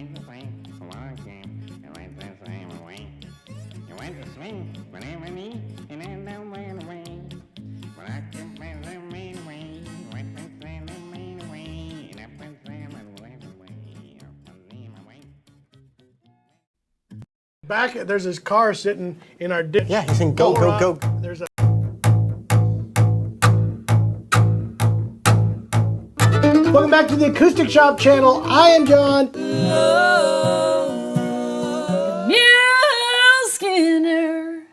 went to sleep a long time. I went to swim away. You went to swing whenever me, and then don't went away. But I can find the main way. Went to send the main way. And up and send and went away. Up and leave away. Back, there's this car sitting in our ditch. Yeah, he's in go, go, go. There's a. Welcome back to the Acoustic Shop channel. I am John. Skinner,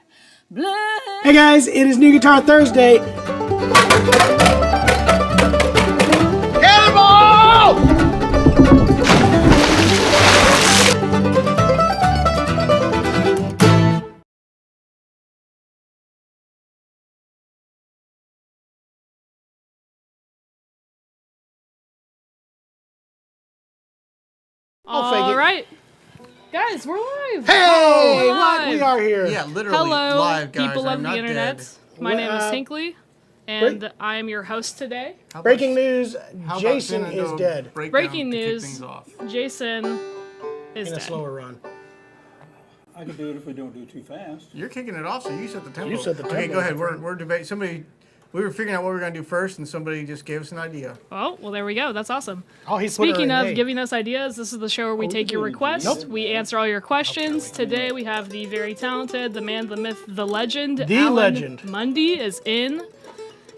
Hey guys, it is New Guitar Thursday. Cannonball! All right, guys, we're live. Hey, We're what? live. We are here. Yeah, literally Hello, live, guys. people I'm of the not internet. dead. My name is Well, Hinkley, and I am your host today. How about- Breaking news, how about Jason Banjo is dead. Breakdown Breaking to kick news. things off? Jason is In a dead. slower run. I can do it if we don't do it too fast. You're kicking it off, so you set the tempo. You set the Okay, tempo. go ahead. We're debating. We were figuring out what we were gonna do first, and somebody just gave us an idea. Oh, well, there we go. That's awesome. Oh, he's put her Speaking in of A. giving us ideas, this is the show where we take your doing it. requests. Nope. We answer all your questions. Today we have the very talented, the man, the myth, the legend. The Alan legend. Munde is in,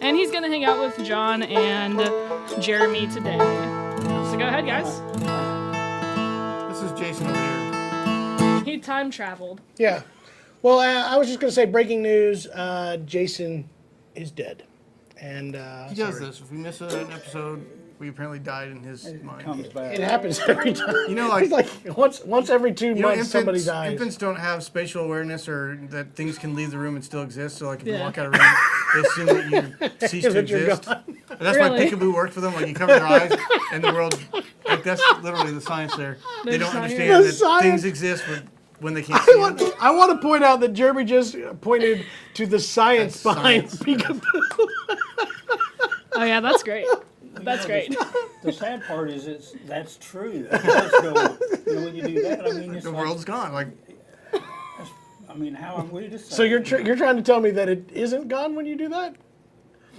and he's gonna hang out with John and Jeremy today. So go ahead, guys. This is Jason over here. He time traveled. Yeah. Well, I was just going to say breaking news, Jason is dead. And He does this. If we miss an episode, we apparently died in his mind. Comes back. It happens every time. You know, like, It's like once every 2 you know, months somebody dies. infants don't have spatial awareness, or that things can leave the room and still exist. So, like, if you Yeah. walk out of a room, they assume that you cease to That you're exist. gone. And that's why Really? peekaboo worked for them. Like, you cover their eyes, and the world. Like, that's literally the science there. They There's don't science. understand The that science. things exist when they can't see it. I want to point out that Jeremy just pointed to the science That's behind science. peekaboo. Oh yeah, that's great. That's great. The sad part is that's true. It does go, when you do that, I mean, it's The like, world's gone. Like, I mean, how I'm going to say. So you're trying to tell me that it isn't gone when you do that?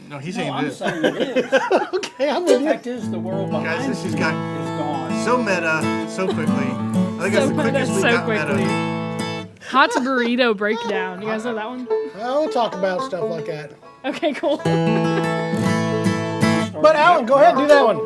no, he's No, saying I'm this. saying it is. Okay, I'm The with you. fact is, the world behind Guys, this has you got is gone. so meta, so quickly. I think that's So the quickest we so got quickly. meta. Hot Burrito Breakdown. You guys know that one? I'll talk about stuff like that. Okay, cool. But Alan, go ahead, do that one.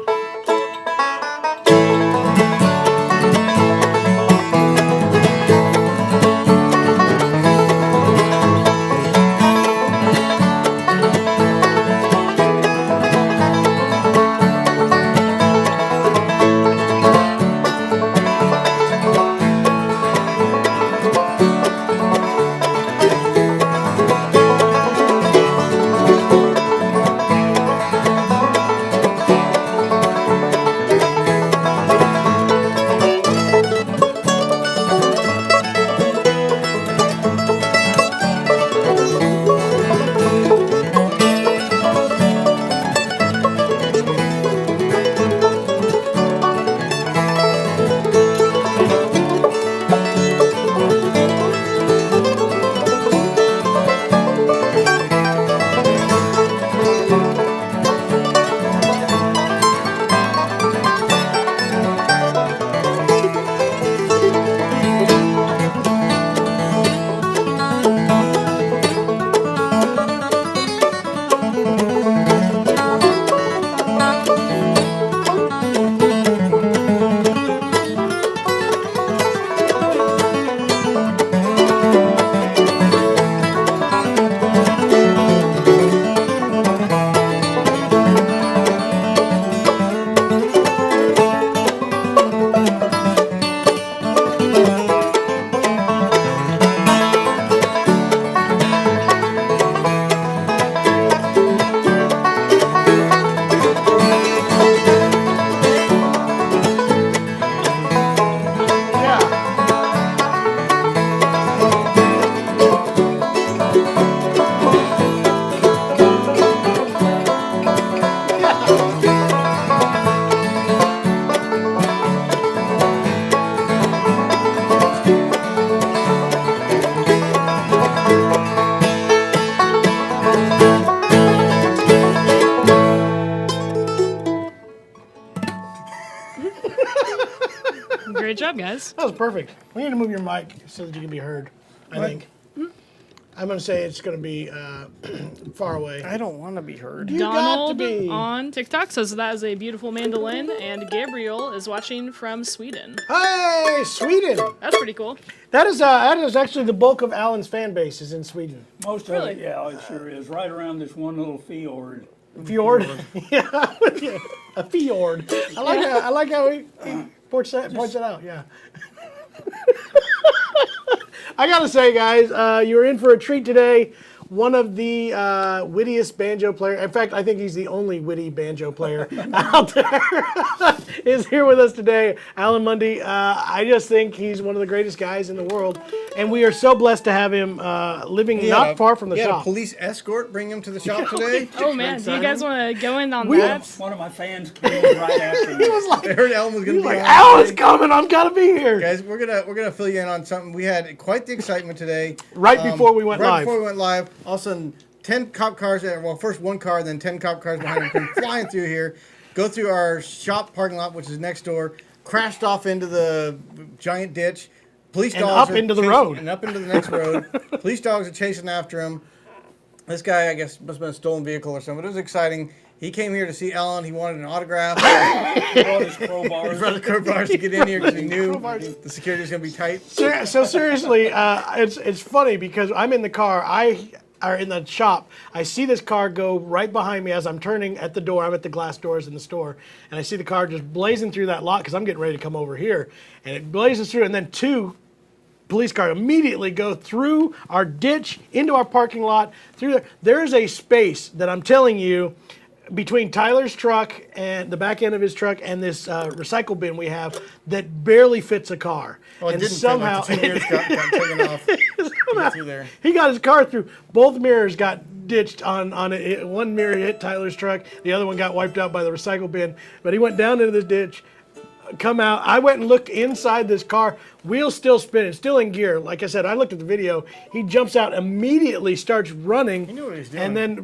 job, guys. That was perfect. We need to move your mic so that you can be heard, I think. I'm going to say it's going to be far away. I don't want to be heard. You got to Donald be. on TikTok says that is a beautiful mandolin, and Gabriel is watching from Sweden. Hey, Sweden. That's pretty cool. That is actually the bulk of Alan's fan base is in Sweden. Most of Really? it, yeah, it sure is. Right around this one little fjord. Fjord. Yeah, a fjord. I like how he points it out. Yeah. I gotta say, guys, you were in for a treat today. One of the wittiest banjo players, in fact, I think he's the only witty banjo player out there, is here with us today, Alan Munde. I just think he's one of the greatest guys in the world, and we are so blessed to have him living not far from the He had a shop. police escort bring him to the shop today. Oh man, do you guys want to go in on We- that? One of my fans came right after me. I heard Alan was going to be Like, on. Alan's coming, I've got to be here. Guys, we're gonna fill you in on something. We had quite the excitement today. Right before we went right live. before we went live, all of a sudden, 10 cop cars. Well, first one car, then 10 cop cars behind him come flying through here, go through our shop parking lot, which is next door, crashed off into the giant ditch. Police And dogs up are into the chasing- road. and up into the next road. Police dogs are chasing after him. This guy, I guess, must have been a stolen vehicle or something. It was exciting. He came here to see Ellen. He wanted an autograph. Brought his He crowbars. brought the crowbars to get in here because he knew the security was going to be tight. So seriously, it's funny because I'm in the car. I are in the shop. I see this car go right behind me as I'm turning at the door. I'm at the glass doors in the store, and I see the car just blazing through that lot because I'm getting ready to come over here, and it blazes through, and then two police cars immediately go through our ditch into our parking lot. Through there, there's a space that I'm telling you, between Tyler's truck and the back end of his truck and this recycle bin we have that barely fits a car. Oh, it and didn't somehow fit, like the 2 mirrors got taken off. To get through there. he got his car through. Both mirrors got ditched on it. One mirror hit Tyler's truck. The other one got wiped out by the recycle bin. But he went down into this ditch, come out. I went and looked inside this car. Wheels still spinning, still in gear. Like I said, I looked at the video. He jumps out immediately, starts running. He knew what he was doing. And then our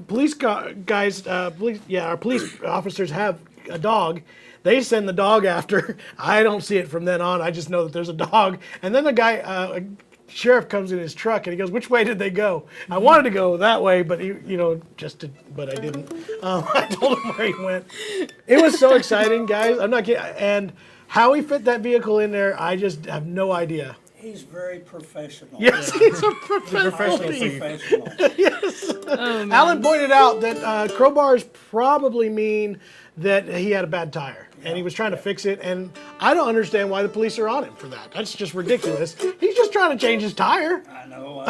police officers have a dog. They send the dog after. I don't see it from then on. I just know that there's a dog. And then the guy, sheriff comes in his truck and he goes, "Which way did they go?" I wanted to go that way, but but I didn't. I told him where he went. It was so exciting, guys. I'm not kidding. And how he fit that vehicle in there, I just have no idea. He's very professional. Yes, he's a Professional professional. thief. Professional. Alan pointed out that crowbars probably mean that he had a bad tire. And he was trying to fix it, and I don't understand why the police are on him for that. That's just ridiculous. He's just trying to change his tire. I know.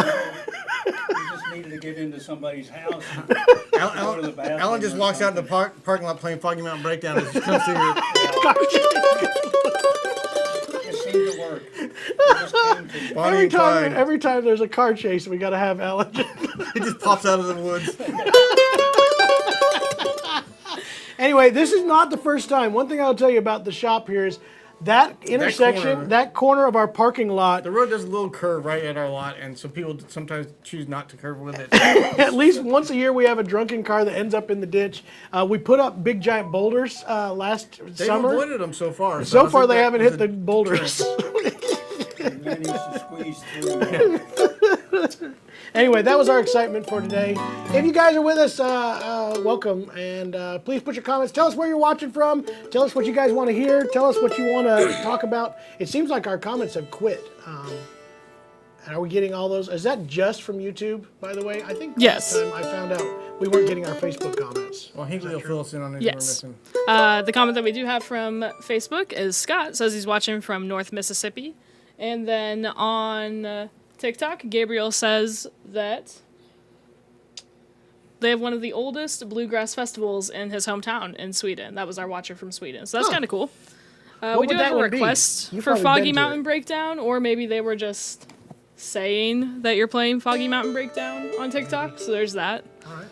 He just needed to get into somebody's house. And go to the bathroom Alan just or walks out in the something. parking lot playing Foggy Mountain Breakdown as he comes through here. It seemed to work. It just came to me. Bonnie and Clyde. Every time there's a car chase, we got to have Alan. He just pops out of the woods. Anyway, this is not the first time. One thing I'll tell you about the shop here is that intersection, that corner of our parking lot, The road does a little curve right at our lot, and so people sometimes choose not to curve with it. at least once a year we have a drunken car that ends up in the ditch. We put up big giant boulders last They've summer. avoided them so far. So I far think they that haven't was hit the boulders. And then he used to squeeze through. Anyway, that was our excitement for today. If you guys are with us, welcome. And please put your comments. Tell us where you're watching from. Tell us what you guys want to hear. Tell us what you want to talk about. It seems like our comments have quit. Are we getting all those? Is that just from YouTube, by the way? I think Yes. last time I found out we weren't getting our Facebook comments. Well, Hinkley will fill us in on anything Yes. we're missing. The comment that we do have from Facebook is Scott says he's watching from North Mississippi. And then on TikTok, Gabriel says that they have one of the oldest bluegrass festivals in his hometown in Sweden. That was our watcher from Sweden. So that's kind of cool. We would do that have a one be? request You've for probably Foggy been to Mountain it. Breakdown, or maybe they were just saying that you're playing Foggy Mountain Breakdown on TikTok. So there's that. All right.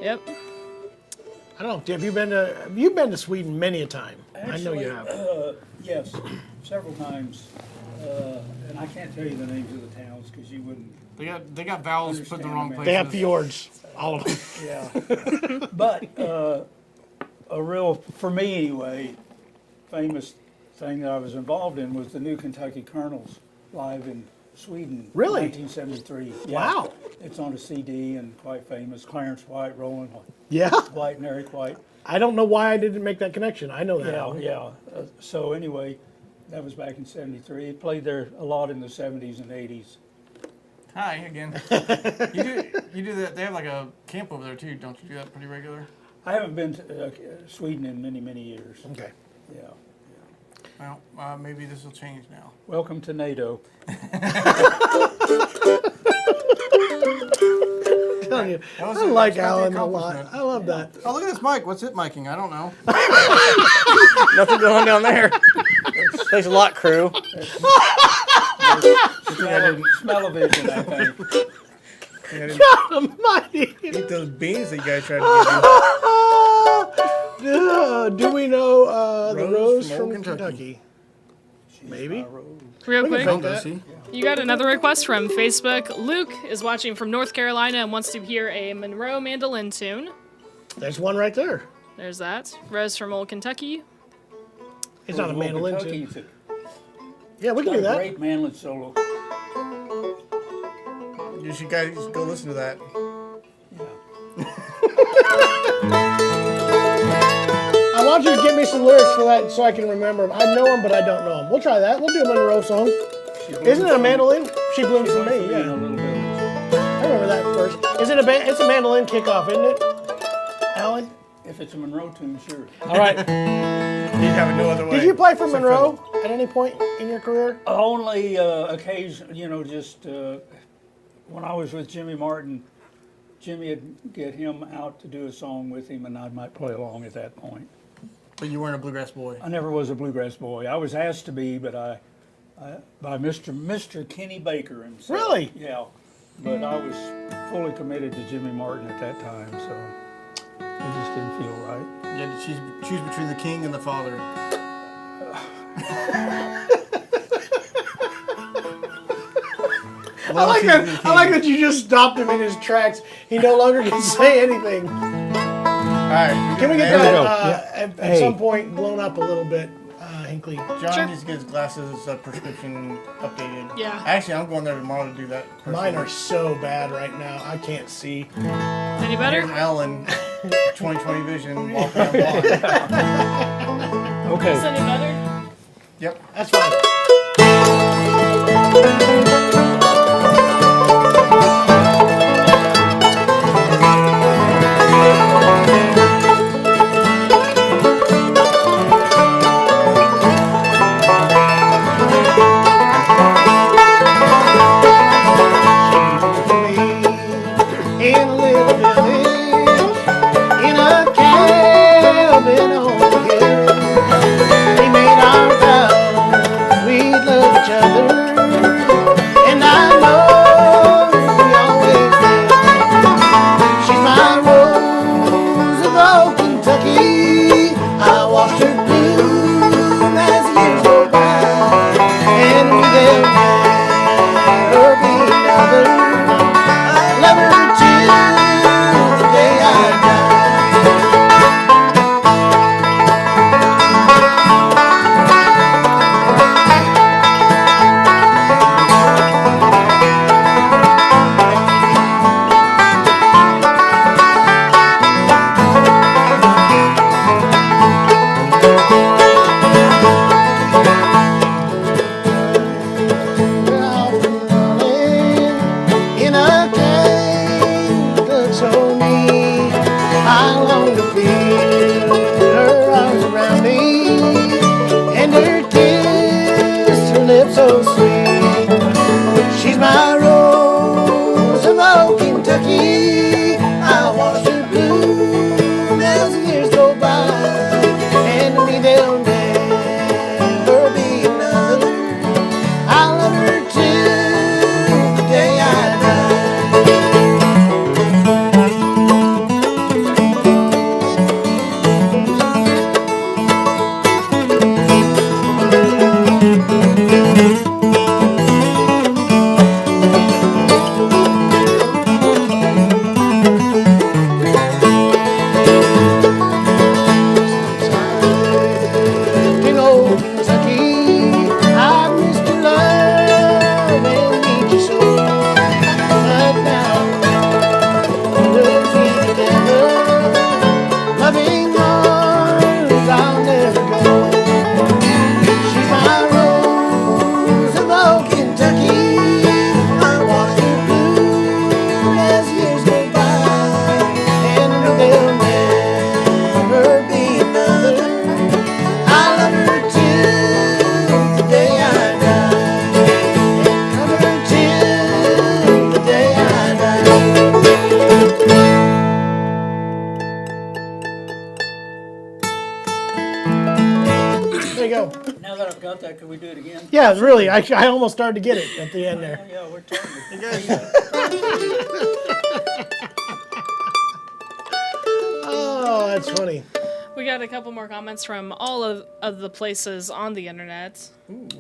Yep. I don't know. You've been to Sweden many a time. I know you have. Yes, several times. And I can't tell you the names of the towns because you wouldn't. They got vowels put in the wrong Understand, places. They have fjords, all of them. Yeah. But a real, for me anyway, famous thing that I was involved in was the New Kentucky Colonels live in Sweden. Really? 1973. Yeah. Wow. It's on a CD and quite famous. Clarence White, Roland Yeah. White, and Eric White. I don't know why I didn't make that connection. I know that. Yeah, album. yeah. So anyway, that was back in '73. It played there a lot in the '70s and '80s. Hi again. You do that. They have like a camp over there too, don't you? Do that pretty regular? I haven't been to Sweden in many, many years. Okay. Yeah. Well, maybe this will change now. Welcome to NATO. Telling you, That was I a- like that's quite the Alan a lot. accomplishment. I love that. Oh, look at this mic. What's it miking? I don't know. Nothing going on down there. Thanks a lot, crew. Smell-o-vision, I think. God almighty. Eat those beans that you guys tried to Do we know the Rose Rose from from old Kentucky? Kentucky. Maybe. Real We can quick, vote give that. you. you got another request from Facebook. Luke is watching from North Carolina and wants to hear a Monroe mandolin tune. There's one right there. There's that. Rose from Old Kentucky. It's not a mandolin too. Kentucky, Yeah, we can do it's a that. great mandolin solo. You should guys go listen to that. I want you to give me some lyrics for that so I can remember them. I know them, but I don't know them. We'll try that. We'll do a Monroe song. Isn't it a mandolin? She blooms for me. A Yeah, little bit. I remember that first. Is it a? It's a mandolin kickoff, isn't it, Alan? If it's a Monroe tune, sure. All right. You'd have it no other way. Did you play for Except Monroe at any point in your career? Only occasion, just when I was with Jimmy Martin, Jimmy would get him out to do a song with him, and I might play along at that point. But you weren't a bluegrass boy. I never was a bluegrass boy. I was asked to be, but by Mr. Kenny Baker himself. Really? Yeah. But I was fully committed to Jimmy Martin at that time, so it just didn't feel right. You had to choose between the king and the father. I like that. I like that you just stopped him in his tracks. He no longer can say anything. All right. Can we get There we that go. at Hey. some point blown up a little bit, Hinkley? John Sure. needs to get his glasses prescription updated. Yeah. Actually, I'm going there tomorrow to do that. Mine are so bad right now. I can't see. Any better? Here's Ellen, 20/20 vision, walking around blind. Okay. Is any better? Yep. That's fine. In a little village, in a cabin on the hill, we made our vow we'd love each other, and I know we always will. She's my rose of old Kentucky. I watched her bloom as the years go by, and there'll never be another. I love her till the day I die. In a game that looks so neat, I long to feel her arms around me and her kiss, her lips so sweet. She's my rose of old Kentucky. I watch her bloom as the years go by, and to me there'll never be another. I love her till the day I die. Could we do it again? Yeah, really. I almost started to get it at the end there. Yeah, we're turning. You guys, Oh, that's funny. We got a couple more comments from all of the places on the internet.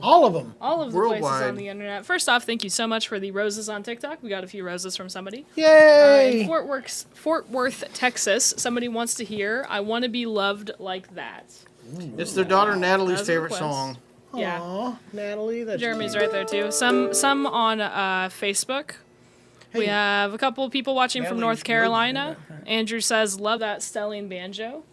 All of them. All of the places Worldwide. on the internet. First off, thank you so much for the roses on TikTok. We got a few roses from somebody. Yay! In Fort Worth, Texas, somebody wants to hear "I Want to Be Loved Like That." it's their daughter Natalie's That was a favorite request. song. Yeah, Aw, Natalie, that's Jeremy's cute. right there too. Some on Facebook. We have a couple people watching from Natalie North lives Carolina. in that, Andrew says, "Love that Stelling banjo."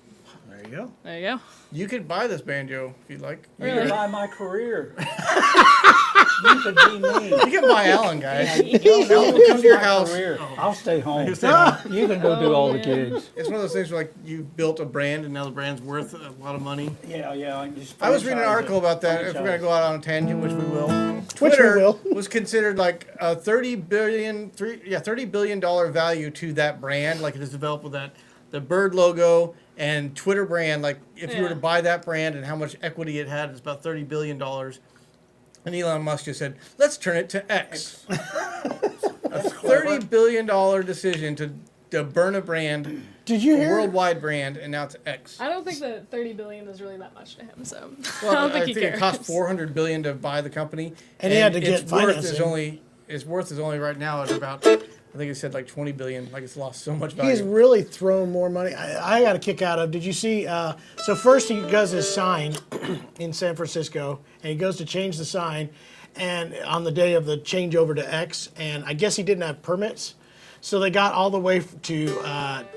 There you go. There you go. You could buy this banjo if you'd like. You Really? could buy my career. You could be me. You can buy Alan, guys. Don't Alan, come to your my house. career. I'll stay home. You stay home. You can go do all the man. gigs. It's one of those things where, like, you built a brand and now the brand's worth a lot of money. Yeah. I just I was reading an franchise article it. about that. If we're going to go out on a tangent, which we will, Twitter will. was considered like a $30 billion value to that brand. Like, it is developed with the bird logo and Twitter brand. Like, if you were to Yeah. buy that brand and how much equity it had, it's about $30 billion. And Elon Musk just said, let's turn it to X. A $30 billion decision to burn a brand, Did you a hear? worldwide brand, and now it's X. I don't think that 30 billion is really that much to him, so Well, I don't think he cares. it cost $400 billion to buy the company, And he had to its get worth is financing. only right now at about, I think it said like 20 billion. Like, it's lost so much value. He's really thrown more money. I got a kick out of. Did you see? So first he does his sign in San Francisco, and he goes to change the sign, and on the day of the changeover to X, and I guess he didn't have permits, so they got all the way to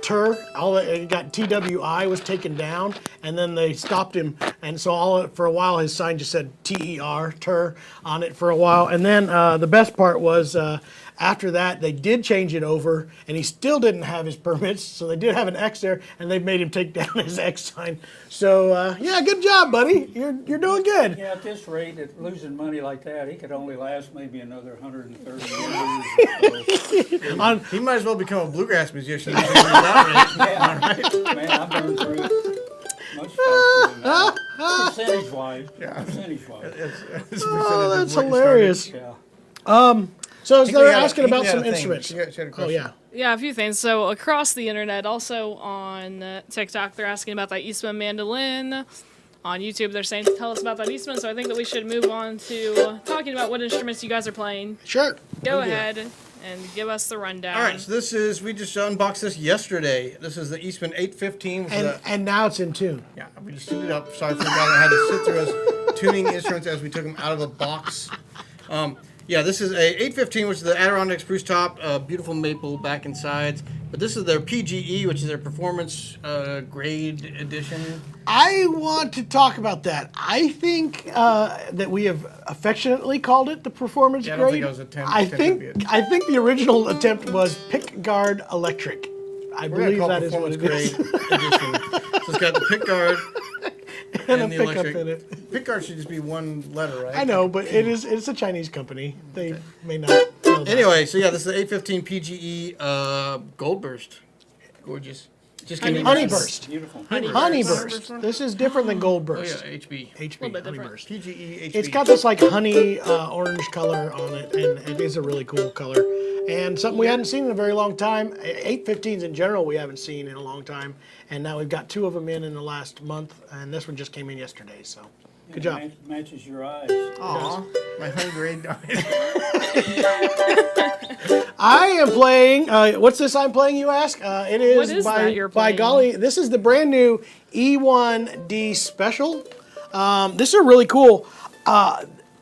TER. It got TWI was taken down, and then they stopped him, and so for a while his sign just said TER on it for a while, and then the best part was. After that, they did change it over, and he still didn't have his permits, so they did have an X there, and they made him take down his X sign. So, yeah, good job, buddy. You're doing good. Yeah, at this rate, at losing money like that, he could only last maybe another 130 years. So, He might as well become a bluegrass musician. That yeah, man, I've been through it much faster than that. Percentage-wise. Yeah. Percentage-wise. Oh, that's hilarious. Yeah. So they're asking about some instruments. She had a Oh, question. yeah. Yeah, a few things. So across the internet, also on TikTok, they're asking about that Eastman mandolin. On YouTube, they're saying, tell us about that Eastman. So I think that we should move on to talking about what instruments you guys are playing. Sure. Go ahead and give us the rundown. All right, so we just unboxed this yesterday. This is the Eastman 815. Which is And now it's in tune. yeah, we just tuned it up. Sorry for the guy that had to sit through us tuning instruments as we took them out of the box. Yeah, this is a 815, which is the Adirondack spruce top, beautiful maple back and sides. But this is their PGE, which is their performance grade edition. I want to talk about that. I think that we have affectionately called it the performance Yeah, I grade. don't think it was attempt- I attempted think to be I think the original attempt was pick guard electric. I We're going believe to call that it is what performance it grade is. edition. So it's got the pick guard And a the pickup electric. in it. Pick guard should just be one letter, right? I know, but it's a Chinese company. They may not know that. Anyway, so yeah, this is the 815 PGE Gold Burst. Gorgeous. Just kidding. Honeyburst. Beautiful. Honeyburst. This is different than Oh Goldburst. yeah, HB. HB, Little bit different. Honeyburst. PGE HB. It's got this like honey orange color on it, and it is a really cool color. And something we hadn't seen in a very long time. 815s in general we haven't seen in a long time. And now we've got two of them in the last month, and this one just came in yesterday. So, good job. Matches your eyes. Aw, my honey grade. I am playing. What's this I'm playing? You ask. It is, What is by that you're by playing? golly. This is the brand new E1D Special. This is really cool.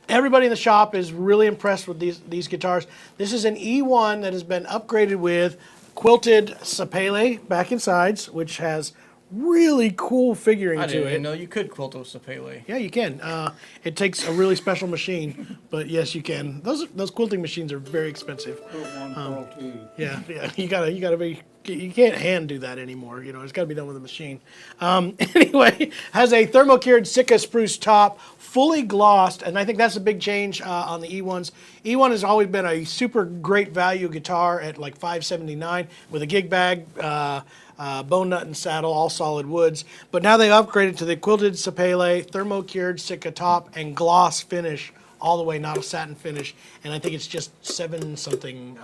Everybody in the shop is really impressed with these guitars. This is an E1 that has been upgraded with quilted Sapele back and sides, which has really cool figuring I to didn't it. even know you could quilt a Sapele. Yeah, you can. It takes a really special machine, but yes, you can. Those quilting machines are very expensive. Put one, pearl two. Yeah, you gotta be. You can't hand do that anymore. You know, it's got to be done with a machine. Anyway, has a thermocured Sitka spruce top, fully glossed, and I think that's a big change on the E1s. E1 has always been a super great value guitar at like $579 with a gig bag, bone nut and saddle, all solid woods. But now they've upgraded to the quilted Sapele, thermo-cured Sitka top, and gloss finish all the way, not a satin finish. And I think it's just 7 something.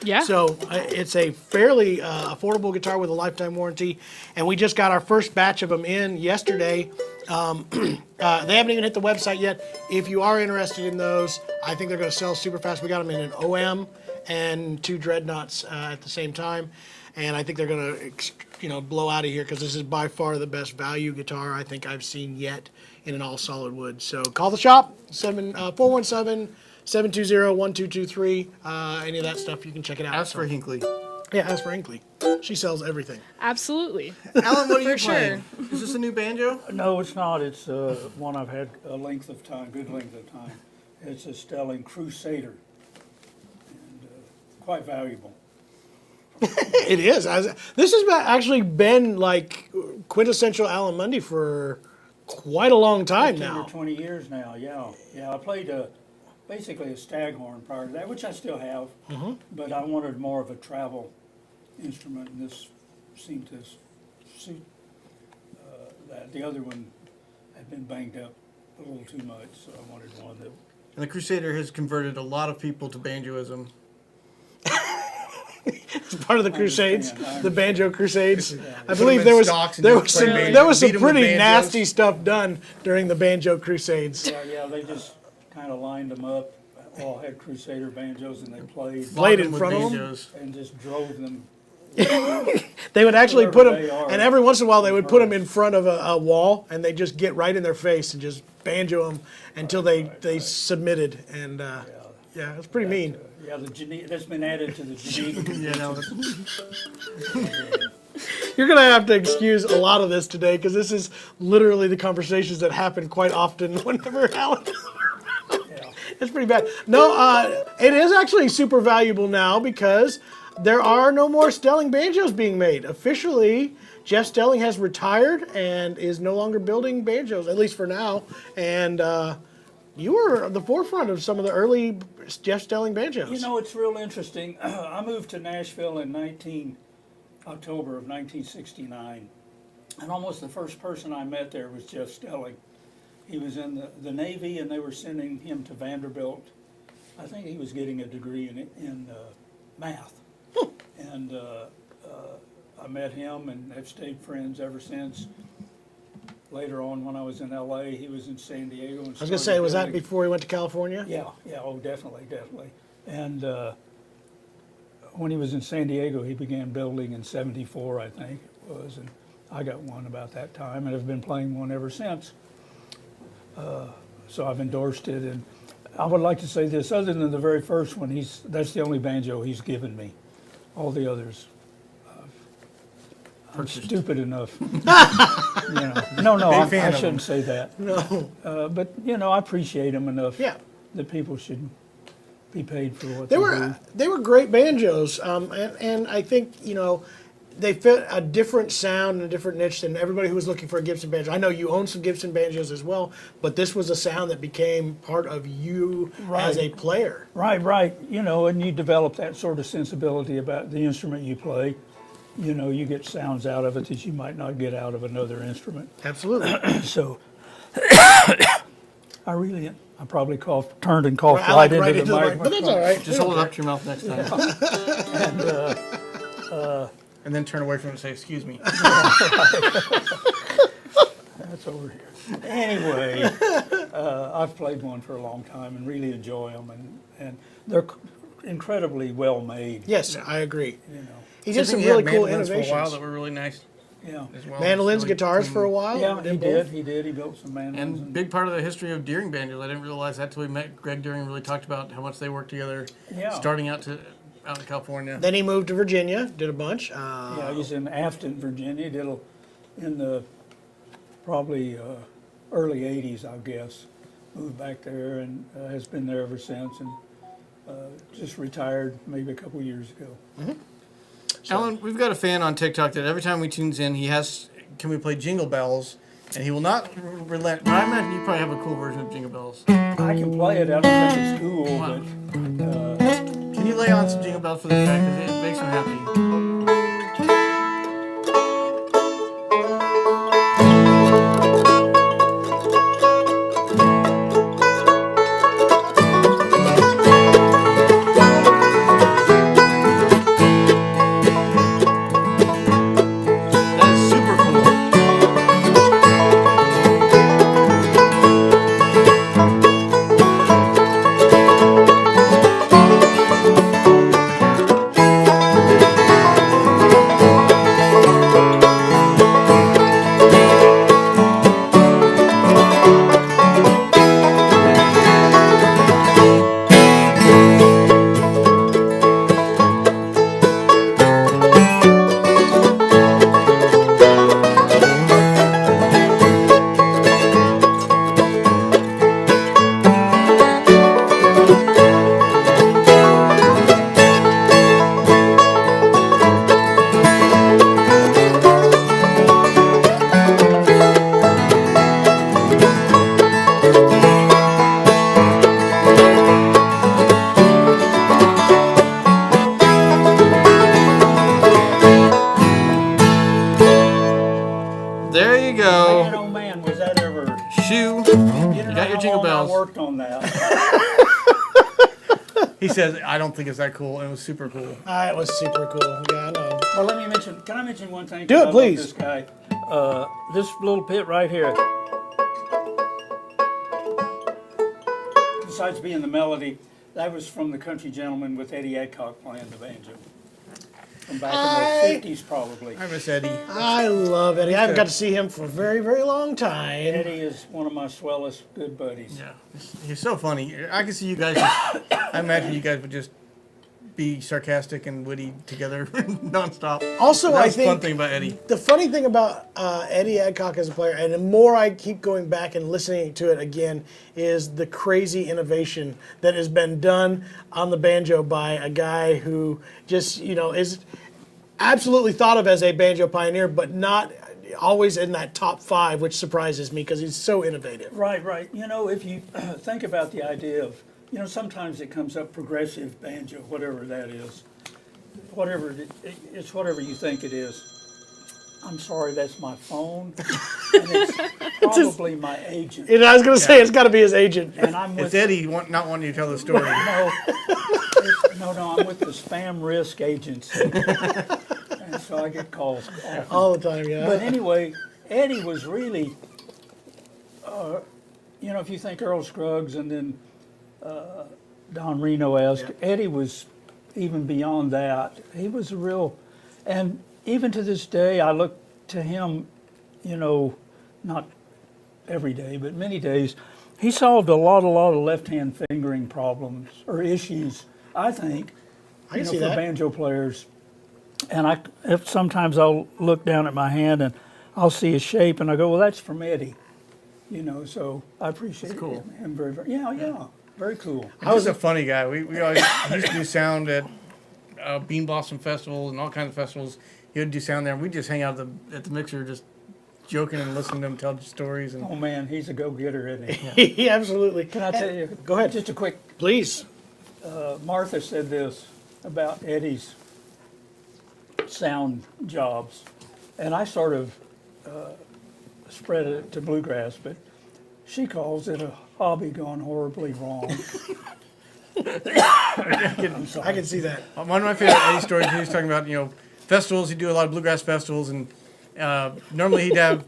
Yeah. So it's a fairly affordable guitar with a lifetime warranty. And we just got our first batch of them in yesterday. They haven't even hit the website yet. If you are interested in those, I think they're going to sell super fast. We got them in an OM and 2 dreadnoughts at the same time. And I think they're going to, blow out of here because this is by far the best value guitar I think I've seen yet in an all solid wood. So call the shop, 417-720-1223. Any of that stuff, you can check it out. Ask for Hinckley. Yeah, ask for Hinkley. She sells everything. Absolutely. Alan, what are you For playing? Is this a new banjo? No, it's not. It's one I've had a length of time, good length of time. It's a Stelling Crusader, and quite valuable. It is. This has actually been like quintessential Alan Munde for quite a long time 15 now. or 20 years now, yeah. I played basically a staghorn prior to that, which I still have, but I wanted more of a travel instrument, and this seemed to suit that. The other one had been banged up a little too much, so I wanted one that... And the Crusader has converted a lot of people to banjoism. It's part of the Crusades, understand. the Banjo Crusades. I Put believe them there in was stocks and there just was play some banjo, there was some beat 'em with pretty banjos. nasty stuff done during the Banjo Crusades. Yeah, they just kind of lined them up, all had Crusader banjos, and they played Played in Them with front of them. banjos. and just drove them. They would actually put them, Wherever they are. and every once in a while they would put them in front of a wall, and they just get right in their face and just banjo them until they submitted. And yeah, it's pretty mean. Yeah, that's been added to the Geneva. Yeah, no, You're going to have to excuse a lot of this today because this is literally the conversations that happen quite often whenever Alan. It's pretty bad. No, it is actually super valuable now because there are no more Stelling banjos being made. Officially, Jeff Stelling has retired and is no longer building banjos, at least for now. And you were at the forefront of some of the early Jeff Stelling banjos. You know, it's real interesting. I moved to Nashville in October of 1969, and almost the first person I met there was Jeff Stelling. He was in the Navy, and they were sending him to Vanderbilt. I think he was getting a degree in math. And I met him and have stayed friends ever since. Later on, when I was in L.A., he was in San Diego. And I was going to say, was that building- before he went to California? Yeah, oh, definitely. And when he was in San Diego, he began building in '74, I think it was, and I got one about that time, and have been playing one ever since. So I've endorsed it, and I would like to say this: other than the very first one, that's the only banjo he's given me. All the others, I'm stupid enough. No, I fan of shouldn't say that. No. But I appreciate him enough. Yeah. That people should be paid for what They they were do. they were great banjos, and I think they fit a different sound and a different niche than everybody who was looking for a Gibson banjo. I know you own some Gibson banjos as well, but this was a sound that became part of you as a player. Right. And you develop that sort of sensibility about the instrument you play. You get sounds out of it that you might not get out of another instrument. Absolutely. So, I probably turned and coughed I like right into the mic, but microphone. that's all right. just hold it up to your mouth next time. And And then turn away from it and say, excuse me. that's over here. Anyway, I've played one for a long time and really enjoy them, and they're incredibly well made. Yes, I agree. He I did some think he had really cool mandolins for a while innovations. that were really nice Yeah. as well. Mandolins, Really guitars clean. for a while. Yeah, he both. did. He built some mandolins. And big part of the history of Deering banjos. I didn't realize that till we met Greg Deering. Really talked about how much they worked together, Yeah. starting out in California. Then he moved to Virginia, did a bunch. Yeah, he's in Afton, Virginia. In the probably early '80s, I guess. Moved back there and has been there ever since, and just retired maybe a couple years ago. Alan, we've got a fan on TikTok that every time we tunes in, can we play Jingle Bells? And he will not relent. But I imagine you probably have a cool version of Jingle Bells. I can play it. I don't think it's cool, Wow. but Can you lay on some Jingle Bells for the guy? Because it makes him happy. He says, I don't think it's that cool, and it was super cool. It was super cool. Yeah, I know. Well, let me mention. Can I mention one thing? Do it, I love please. This guy, this little pit right here. Besides being the melody, that was from the Country Gentleman with Eddie Adcock playing the banjo. From back in the 50s, probably. I miss Eddie. I love Eddie. I haven't got to see him for a very, very long time. Eddie is one of my swellest good buddies. Yeah, he's so funny. I can see you guys. I imagine you guys would just be sarcastic and witty together nonstop. Also, I That's the fun think thing about Eddie. the funny thing about Eddie Adcock as a player, and the more I keep going back and listening to it again, is the crazy innovation that has been done on the banjo by a guy who just, is absolutely thought of as a banjo pioneer, but not always in that top 5, which surprises me because he's so innovative. Right, right. If you think about the idea of, sometimes it comes up progressive banjo, whatever that is. It's whatever you think it is. I'm sorry, that's my phone. And it's probably my agent. And I was going to say, it's got to be his agent. And I'm with It's Eddie not wanting you to tell the story. No, I'm with the spam risk agency. And so I get calls often. All the time, yeah. But anyway, Eddie was really, if you think Earl Scruggs and then Don Reno-esque, Eddie was even beyond that. He was a real, and even to this day, I look to him, not every day, but many days. He solved a lot of left-hand fingering problems or issues, I think, I can see for that. banjo players. And sometimes I'll look down at my hand and I'll see a shape and I go, well, that's from Eddie. So I appreciate him very, very, yeah, very cool. I was a funny guy. We always used to do sound at Bean Blossom Festival and all kinds of festivals. He would do sound there, and we'd just hang out at the mixer just joking and listening to him tell stories. And Oh, man, he's a go-getter, isn't he? He absolutely. Can I tell you? Go ahead. Just a quick, Please. Martha said this about Eddie's sound jobs, and I sort of spread it to bluegrass, but she calls it a hobby gone horribly wrong. I'm sorry. I can see that. one of my favorite Eddie stories, he was talking about, festivals. He'd do a lot of bluegrass festivals, and normally he'd have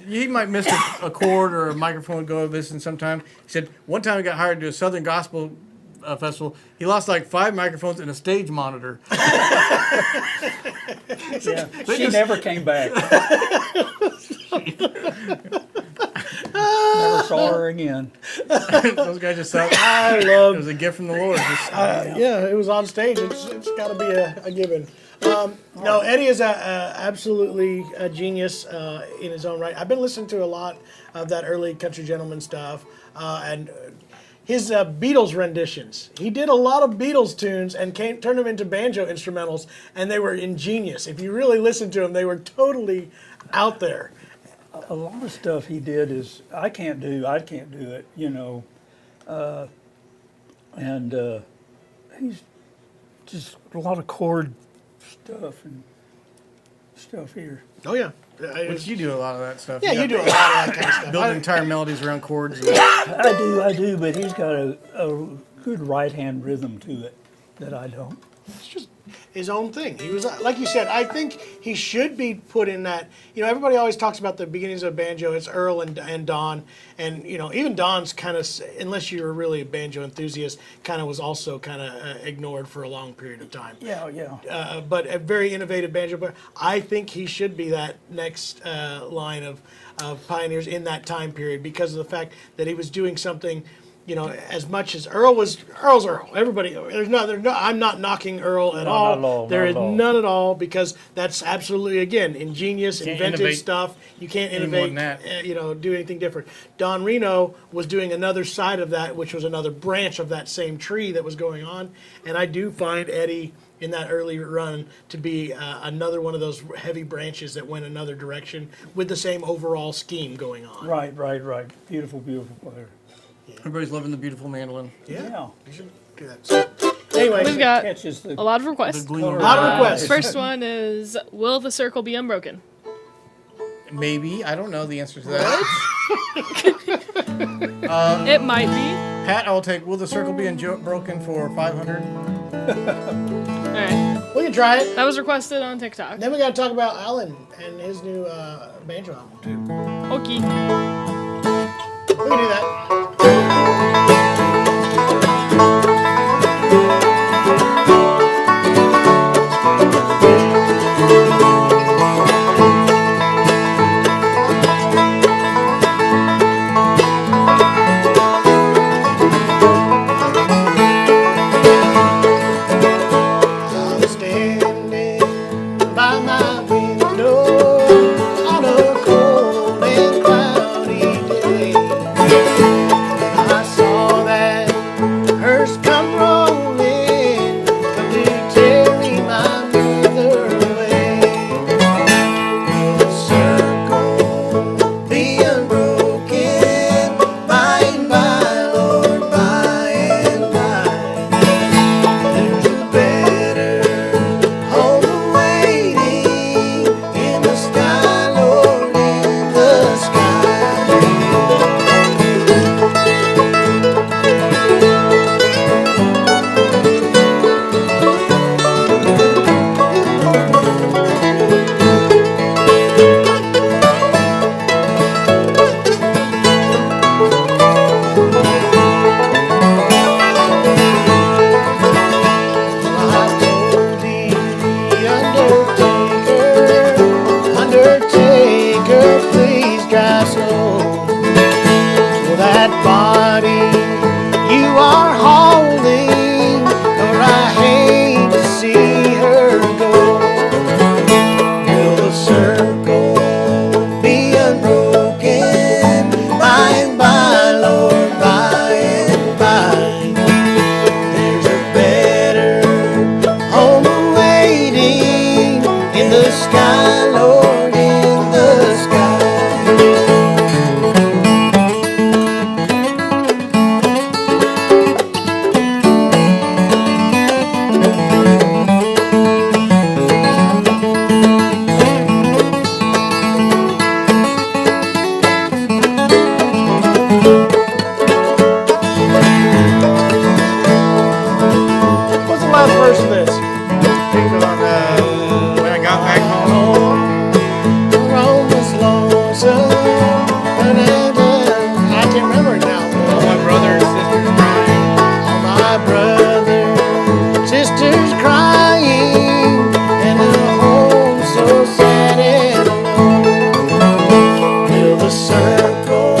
he might miss a chord or a microphone would go missing sometime. He said one time he got hired to do a Southern Gospel festival. He lost like 5 microphones and a stage monitor. Yeah, she never came back. Never saw her again. Those guys just thought it was a gift from the Lord. Yeah, it was on stage. It's got to be a given. No, Eddie is absolutely a genius in his own right. I've been listening to a lot of that early Country Gentleman stuff, and his Beatles renditions. He did a lot of Beatles tunes and turned them into banjo instrumentals, and they were ingenious. If you really listen to them, they were totally out there. A lot of stuff he did is I can't do it, and he's just a lot of chord stuff and stuff here. Oh yeah. Which you do a lot of that stuff. Yeah, you do a lot of that kind of stuff. Building entire melodies around chords. I do, but he's got a good right hand rhythm to it that I don't. It's just his own thing. He was, like you said, I think he should be put in that. Everybody always talks about the beginnings of banjo. It's Earl and Don, and even Don's kind of, unless you're really a banjo enthusiast, kind of was also kind of ignored for a long period of time. Yeah. But a very innovative banjo player. I think he should be that next line of pioneers in that time period because of the fact that he was doing something. As much as Earl's Earl. Everybody, I'm not knocking Earl at all. Not at all. There is not at all. none at all because that's absolutely, again, ingenious, inventive innovate stuff. You can't any more innovate, than do anything different. Don Reno was doing another side of that, which was another branch of that same tree that was going on. And I do find Eddie in that early run to be another one of those heavy branches that went another direction with the same overall scheme going on. Right. Beautiful player. Everybody's loving the beautiful mandolin. Yeah. You should do that. So, anyway, We've got Catches the a lot of requests. The gleam a lot of requests. First one is, will the circle be unbroken? Maybe. I don't know the answer to that. It might be. Pat, I will take Will the Circle Be Unbroken for 500. All right. We can try it. That was requested on TikTok. Then we got to talk about Alan and his new banjo album too. Okay. We can do that. I'm standing by my window on a cold and cloudy day. I saw that hearse come rolling, come to carry my mother away. The circle be unbroken, by and by, Lord, by and by. There's a better home waiting in the sky, Lord, in the sky. I told the Undertaker, please drive slow. For that body you are holding, Lord, I hate to see her go. Will the circle be unbroken, by and by, Lord, by and by? There's a better home awaiting in the sky, Lord, in the sky. What's the last verse of this? When I got back home. Rome was lonesome. I can't remember it now. All my brothers, sisters crying. All my brothers, sisters crying, and the home so sad and alone. Will the circle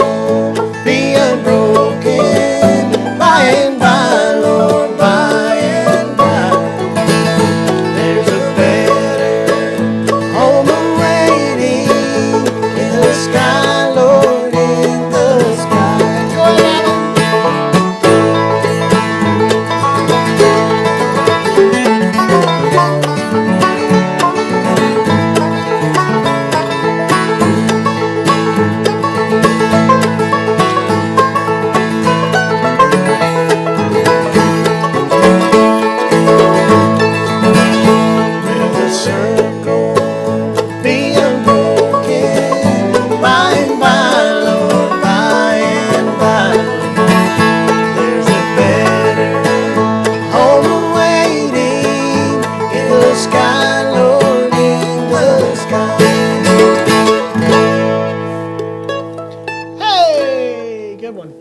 be unbroken, by and by, Lord, by and by? There's a better home awaiting in the sky, Lord, in the sky. Go ahead, Alan. Will the circle be unbroken, by and by, Lord, by and by? There's a better home awaiting in the sky, Lord, in the sky. Hey, good one.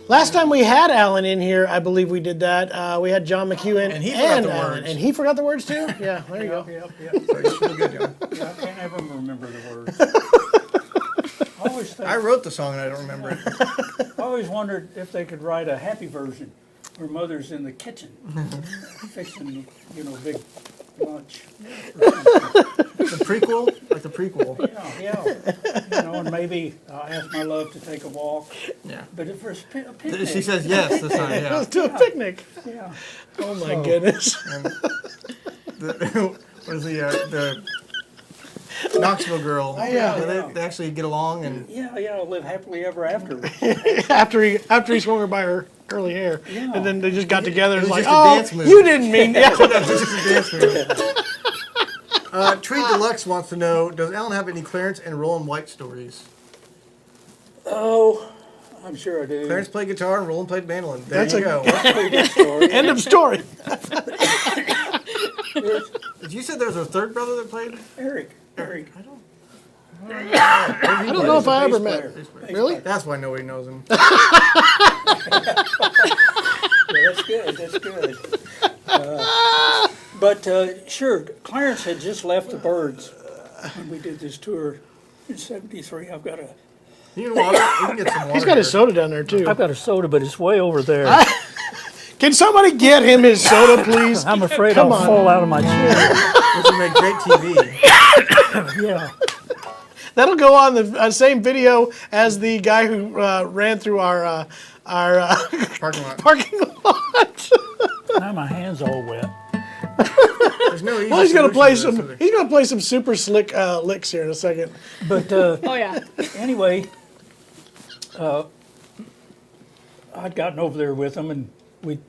Last time we had Alan in here, I believe we did that. We had John McEwen And he forgot the Alan. words. And he forgot the words too? Yeah, there you go. Yep. So you feel good, John. Yeah, I can't ever remember the words. I wrote the song and I don't remember it. I always wondered if they could write a happy version where Mother's in the kitchen fixing, big lunch. The prequel? Like the prequel. Yeah. And maybe ask my love to take a walk. Yeah. But if there's a picnic. She says yes this time, yeah. Let's do a picnic. Yeah. Oh my goodness. What is the Knoxville girl? Yeah. They actually get along and Yeah, live happily ever after. after he swung her by her curly hair, Yeah. and then they just got together and was like, just a oh, dance move." you didn't mean that. This is a dance move. Tree Deluxe wants to know, does Alan have any Clarence and Roland White stories? Oh, I'm sure I do. Clarence played guitar and Roland played mandolin. There That's you a- go. That's a pretty good story. End of story. You said there was a third brother that played? Eric. I don't know if I ever met. Really? That's why nobody knows him. Yeah, that's good. That's good. But sure, Clarence had just left the Birds when we did this tour in '73. I've got a You can water. You can get some water. He's got his here. soda down there too. got a soda, but it's way over there. Can somebody get him his soda, please? I'm afraid Come I'll on. fall out of my chair. This would make great TV. Yeah. That'll go on the same video as the guy who ran through our Parking lot. parking lot. Now my hand's all wet. There's no easy Well, he's gonna solution play to this, is some. there? He's gonna play some super slick licks here in a second. But Oh yeah. anyway, I'd gotten over there with him, and we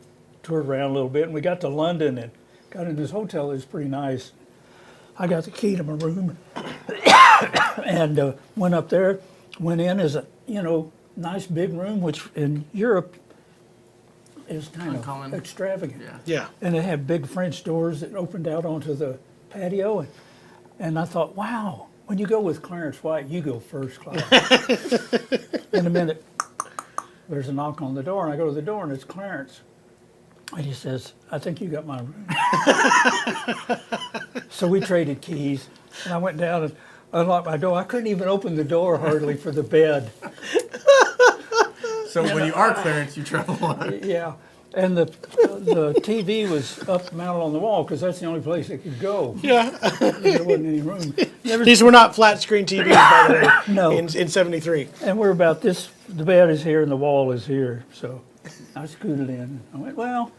toured around a little bit, and we got to London and got in this hotel that was pretty nice. I got the key to my room and went up there, went in as a, nice big room, which in Europe is kind Uncommon. of extravagant. Yeah. Yeah. And it had big French doors that opened out onto the patio. And I thought, wow, when you go with Clarence White, you go first class. In a minute, there's a knock on the door, and I go to the door, and it's Clarence. And he says, I think you got my room. So we traded keys, and I went down and unlocked my door. I couldn't even open the door hardly for the bed. So when you are Clarence, you travel a lot. Yeah. And the TV was up mounted on the wall because that's the only place it could go. Yeah. There wasn't any room. These were not flat screen TVs, by the way. No. In '73. And we're about this, the bed is here and the wall is here. So I scooted in. I went, well,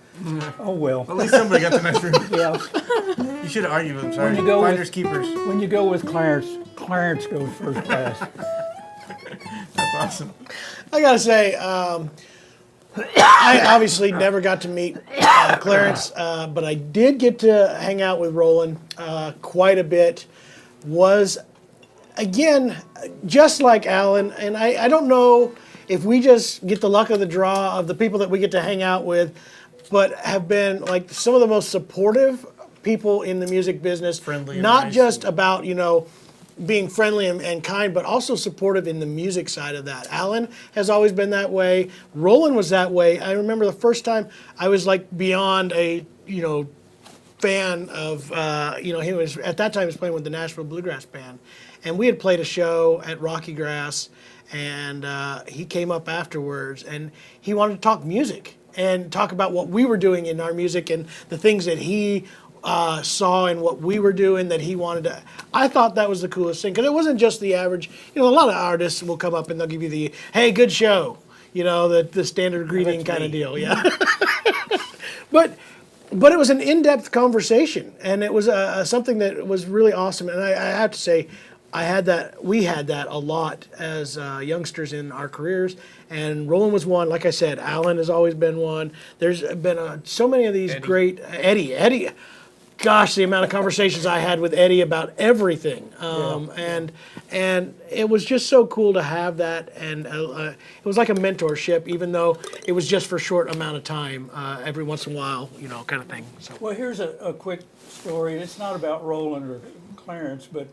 oh well. At least somebody got the nice room. Yeah. You should have argued with him. Sorry. When you go Finders with- keepers. When you go with Clarence, Clarence goes first class. That's awesome. I gotta say, I obviously never got to meet Clarence, but I did get to hang out with Roland quite a bit. Was, again, just like Alan, and I don't know if we just get the luck of the draw of the people that we get to hang out with, but have been like some of the most supportive people in the music business. Friendly and not nice just about, being friendly and kind, but also supportive in the music side of that. Alan has always been that way. Roland was that way. I remember the first time I was like beyond a, fan of, he was, at that time he was playing with the Nashville Bluegrass Band. And we had played a show at Rocky Grass, and he came up afterwards, and he wanted to talk music and talk about what we were doing in our music and the things that he saw in what we were doing that he wanted to. I thought that was the coolest thing because it wasn't just the average. A lot of artists will come up and they'll give you the "Hey, good show," the standard greeting kind of deal. Yeah, but it was an in-depth conversation, and it was something that was really awesome. And I have to say, we had that a lot as youngsters in our careers. And Roland was one. Like I said, Alan has always been one. There's been so many of these great Eddie. Gosh, the amount of conversations I had with Eddie about everything, and it was just so cool to have that, and it was like a mentorship, even though it was just for a short amount of time, every once in a while, kind of thing. So. Well, here's a quick story. It's not about Roland or Clarence, but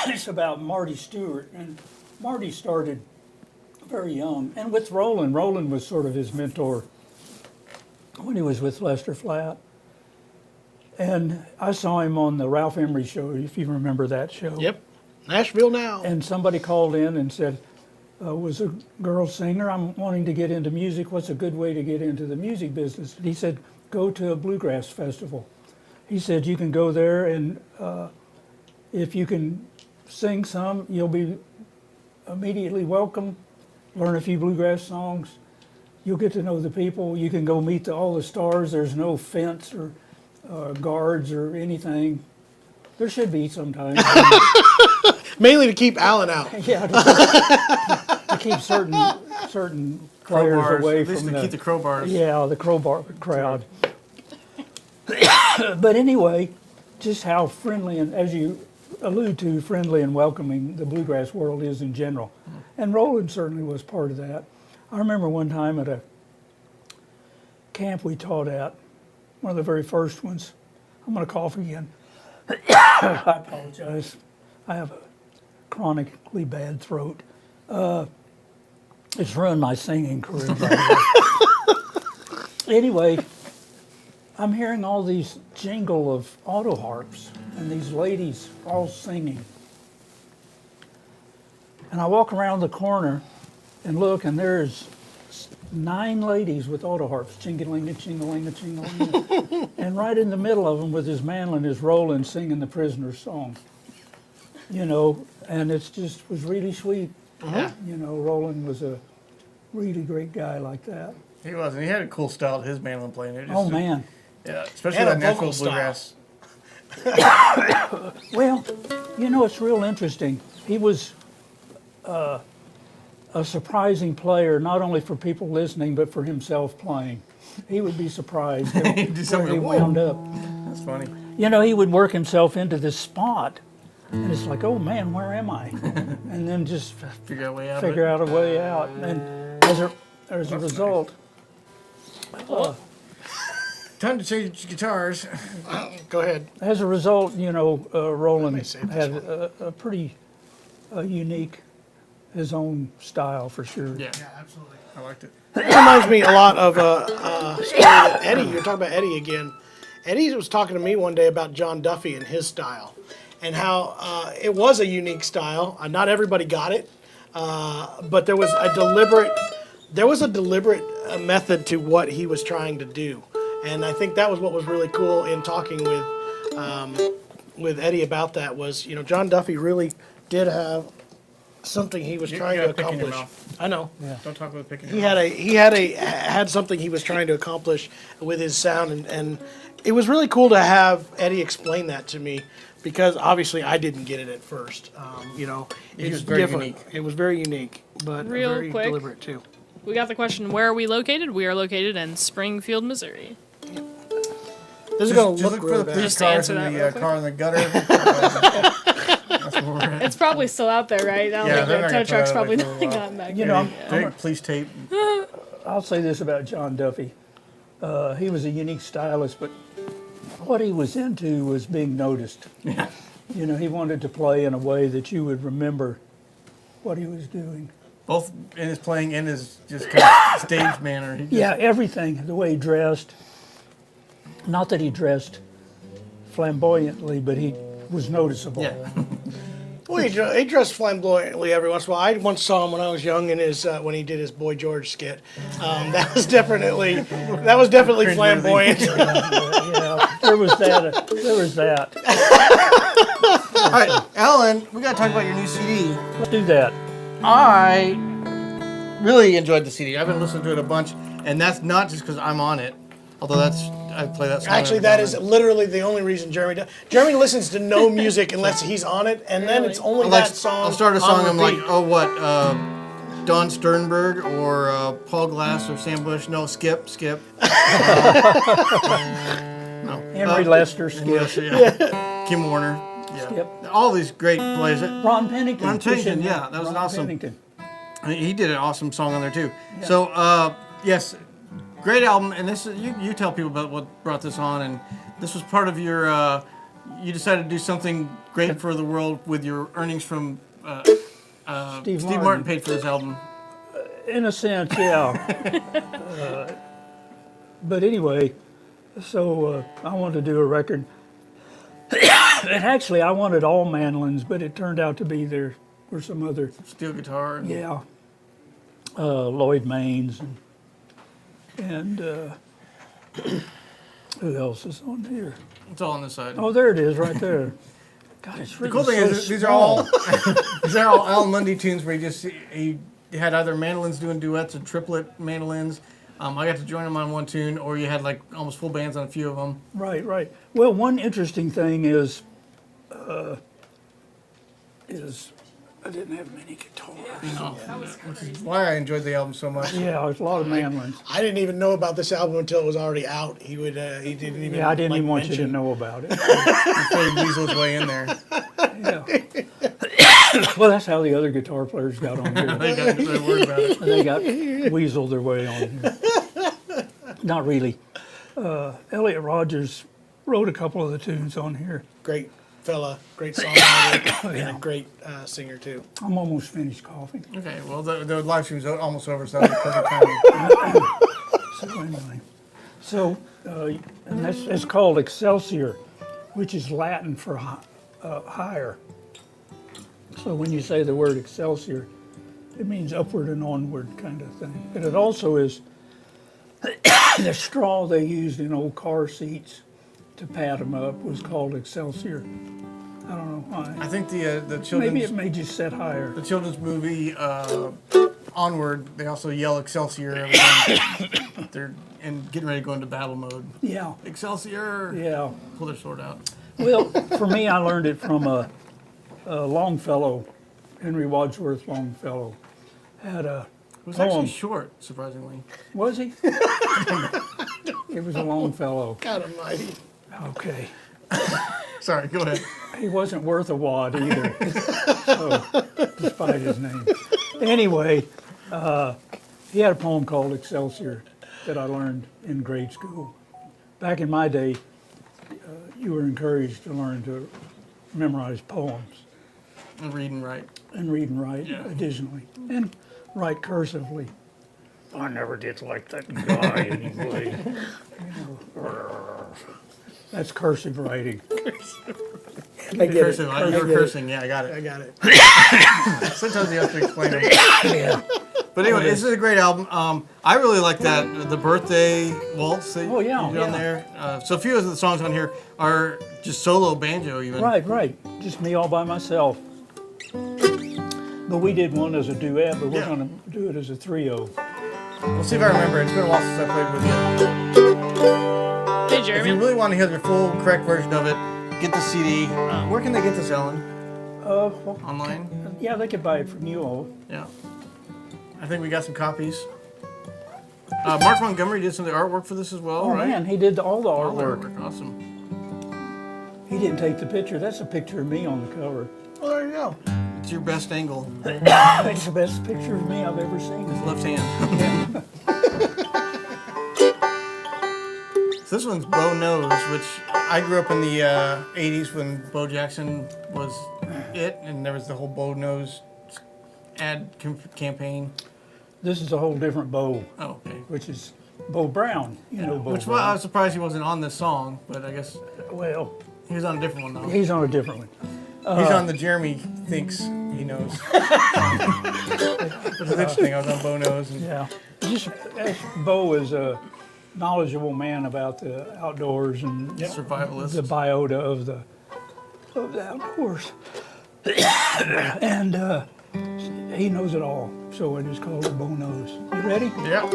it's about Marty Stewart. And Marty started very young, and with Roland was sort of his mentor when he was with Lester Flatt. And I saw him on the Ralph Emery show, if you remember that show. Yep, Nashville Now. And somebody called in and said, was a girl singer, I'm wanting to get into music. What's a good way to get into the music business? And he said, go to a bluegrass festival. He said, you can go there, and if you can sing some, you'll be immediately welcome. Learn a few bluegrass songs. You'll get to know the people. You can go meet all the stars. There's no fence or guards or anything. There should be sometimes. Mainly to keep Alan out. Yeah, to keep certain players Crowbars, away at least from to keep the crowbars. Yeah, the crowbar crowd. But anyway, just how friendly and, as you allude to, friendly and welcoming the bluegrass world is in general. And Roland certainly was part of that. I remember one time at a camp we taught at, one of the very first ones. I'm going to cough again. I apologize. I have a chronically bad throat. It's ruined my singing career, by the way. Anyway, I'm hearing all these jingle of auto harps and these ladies all singing. And I walk around the corner and look, and there's 9 ladies with auto harps, jingling, jingling, jingling. And right in the middle of them with his mandolin is Roland singing the Prisoner's Song. You know, and it just was really sweet. You know, Roland was a really great guy like that. He was, and he had a cool style to his mandolin playing. It just, Oh, man. Yeah, especially And a that natural vocal bluegrass. Well, you know, it's real interesting. He was a surprising player, not only for people listening, but for himself playing. He would be surprised at He'd do where something, he whoa. wound up. That's funny. You know, he would work himself into this spot, and it's like, oh man, where am I? And then just Figure out a way out figure of out a way out. And as a result, it. Time to change guitars. Go ahead. as a result, you know, Roland save this had one. a pretty unique, his own style for sure. Yeah, Absolutely. I liked it. It reminds me a lot of story that Eddie. You're talking about Eddie again. Eddie was talking to me one day about John Duffy and his style, and how it was a unique style. Not everybody got it, but there was a deliberate method to what he was trying to do, and I think that was what was really cool in talking with Eddie about that. Was, you know, John Duffy really did have something he was trying to gotta pick in your accomplish. mouth. I know. Don't talk about picking. He had something he was trying to accomplish with his sound, and it was really cool to have Eddie explain that to me, because obviously I didn't get it at first. You know, it's was very different. unique. It was very unique, but Real very quick. deliberate too. We got the question, where are we located? We are located in Springfield, Missouri. This is going to Just look look for really the bad. police Just to cars answer in that the real quick. car in the gutter. That's where we're at. It's probably still out there, right? I don't Yeah, think they're the not tow gonna truck's throw it probably away not for a while. gotten back You there know, yet. Big police tape. I'll say this about John Duffy. He was a unique stylist, but what he was into was being noticed. Yeah. You know, he wanted to play in a way that you would remember what he was doing. Both in his playing and his just kind of stage manner. He just, Yeah, everything, the way he dressed. Not that he dressed flamboyantly, but he was noticeable. Yeah. Well, he dressed flamboyantly every once in a while. I once saw him when I was young in his when he did his Boy George skit. That was definitely flamboyant. Yeah, there was that. There was that. All right, Alan, we got to talk about your new CD. Let's do that. I really enjoyed the CD. I've been listening to it a bunch, and that's not just because I'm on it. Although I play that song. Actually, every that now is and then. literally the only reason Jeremy does. Jeremy listens to no music unless he's on it, and then it's only I'll, like, that song. I'll start a song. on I'm like, repeat. oh, what? Don Sternberg or Paul Glass or Sam Bush? No, Skip. No. Henry Lester, Skip, Yeah. Kim Warner. Yeah. Skip. All these great players. Ron Pennington. Ron Pennington, yeah, that was Ron awesome. Pennington. He did an awesome song on there too. So yes, great album. And this is, you tell people about what brought this on. And this was part of your. You decided to do something great for the world with your earnings from. Steve Steve Martin paid for this album. In a sense, yeah. But anyway, so I wanted to do a record. And actually, I wanted all mandolins, but it turned out to be there were some other, Steel guitar. And yeah, Lloyd Maines and who else is on here? It's all on this side. Oh, there it is, right there. God, it's The written cool thing so is these are small. all Alan Munde tunes where he had either mandolins doing duets or triplet mandolins. I got to join him on one tune, or you had like almost full bands on a few of them. Right, right. Well, one interesting thing is I didn't have many guitars. Which is why I enjoyed the album so much. Yeah, there's a lot of mandolins. I didn't even know about this album until it was already out. He didn't even. Yeah, I didn't like, even want you to mention- know about it. Before he weaseled his way in there. Yeah. Well, that's how the other guitar players got on here. They got so worried about it. They got weaseled their way on here. Not really. Elliot Rogers wrote a couple of the tunes on here. Great fella, great songwriter, and a great singer too. I'm almost finished coughing. Okay, well, the live stream's almost over, so that was perfect timing. So anyway, and it's called Excelsior, which is Latin for higher. So when you say the word Excelsior, it means upward and onward kind of thing. But it also is the straw they used in old car seats to pad them up was called Excelsior. I don't know why. I think the children's Maybe it made you set higher. the children's movie Onward. They also yell Excelsior every time they're getting ready to go into battle mode. Yeah, Excelsior! yeah. Pull their sword out. Well, for me, I learned it from a Longfellow, Henry Wadsworth Longfellow. Had a It was poem. actually short, surprisingly. Was he? It was a Longfellow. God almighty. Okay. Sorry, go ahead. He wasn't worth a wad either, so, despite his name. Anyway, he had a poem called Excelsior that I learned in grade school. Back in my day, you were encouraged to learn to memorize poems And read and write. and read and write Yeah. additionally, and write cursively. I never did like that guy anyway. That's cursive writing. I get Cursing, it. you were cursing, yeah, I got I it. got it. Sometimes you have to explain it. Yeah. But anyway, this is a great album. I really like that, the birthday waltz that Oh, yeah, you did on yeah. there. So a few of the songs on here are just solo banjo even. Right. Just me all by myself. But we did one as a duet, but we're Yeah. going to do it as a trio. We'll see if I remember. It's been a while since I played with you. Hey, If you Jeremy. really want to hear the full, correct version of it, get the CD. Where can they get this, Ellen? Well, Online? yeah, they could buy it from you all. Yeah. I think we got some copies. Mark Montgomery did some of the artwork for this as well, Oh, right? man, he did all the All the artwork. artwork. Awesome. He didn't take the picture. That's a picture of me on the cover. Well, there you go. It's your best angle. That's the best picture of me I've ever seen. Left hand. So this one's Bo Knows, which I grew up in the 80s when Bo Jackson was it, and there was the whole Bo Knows ad campaign. This is a whole different Bo, Oh, okay. which is Bo Brown. You know Bo Which I Brown. was surprised he wasn't on this song, but I guess Well, he was on a different one though. he's on a different one. He's on the Jeremy Thinks He Knows. Which is interesting. I was on Bo Knows. And Yeah. Bo is a knowledgeable man about the outdoors and survivalist. the biota of the outdoors. And he knows it all, so it is called a Bo Knows. You ready? Yeah.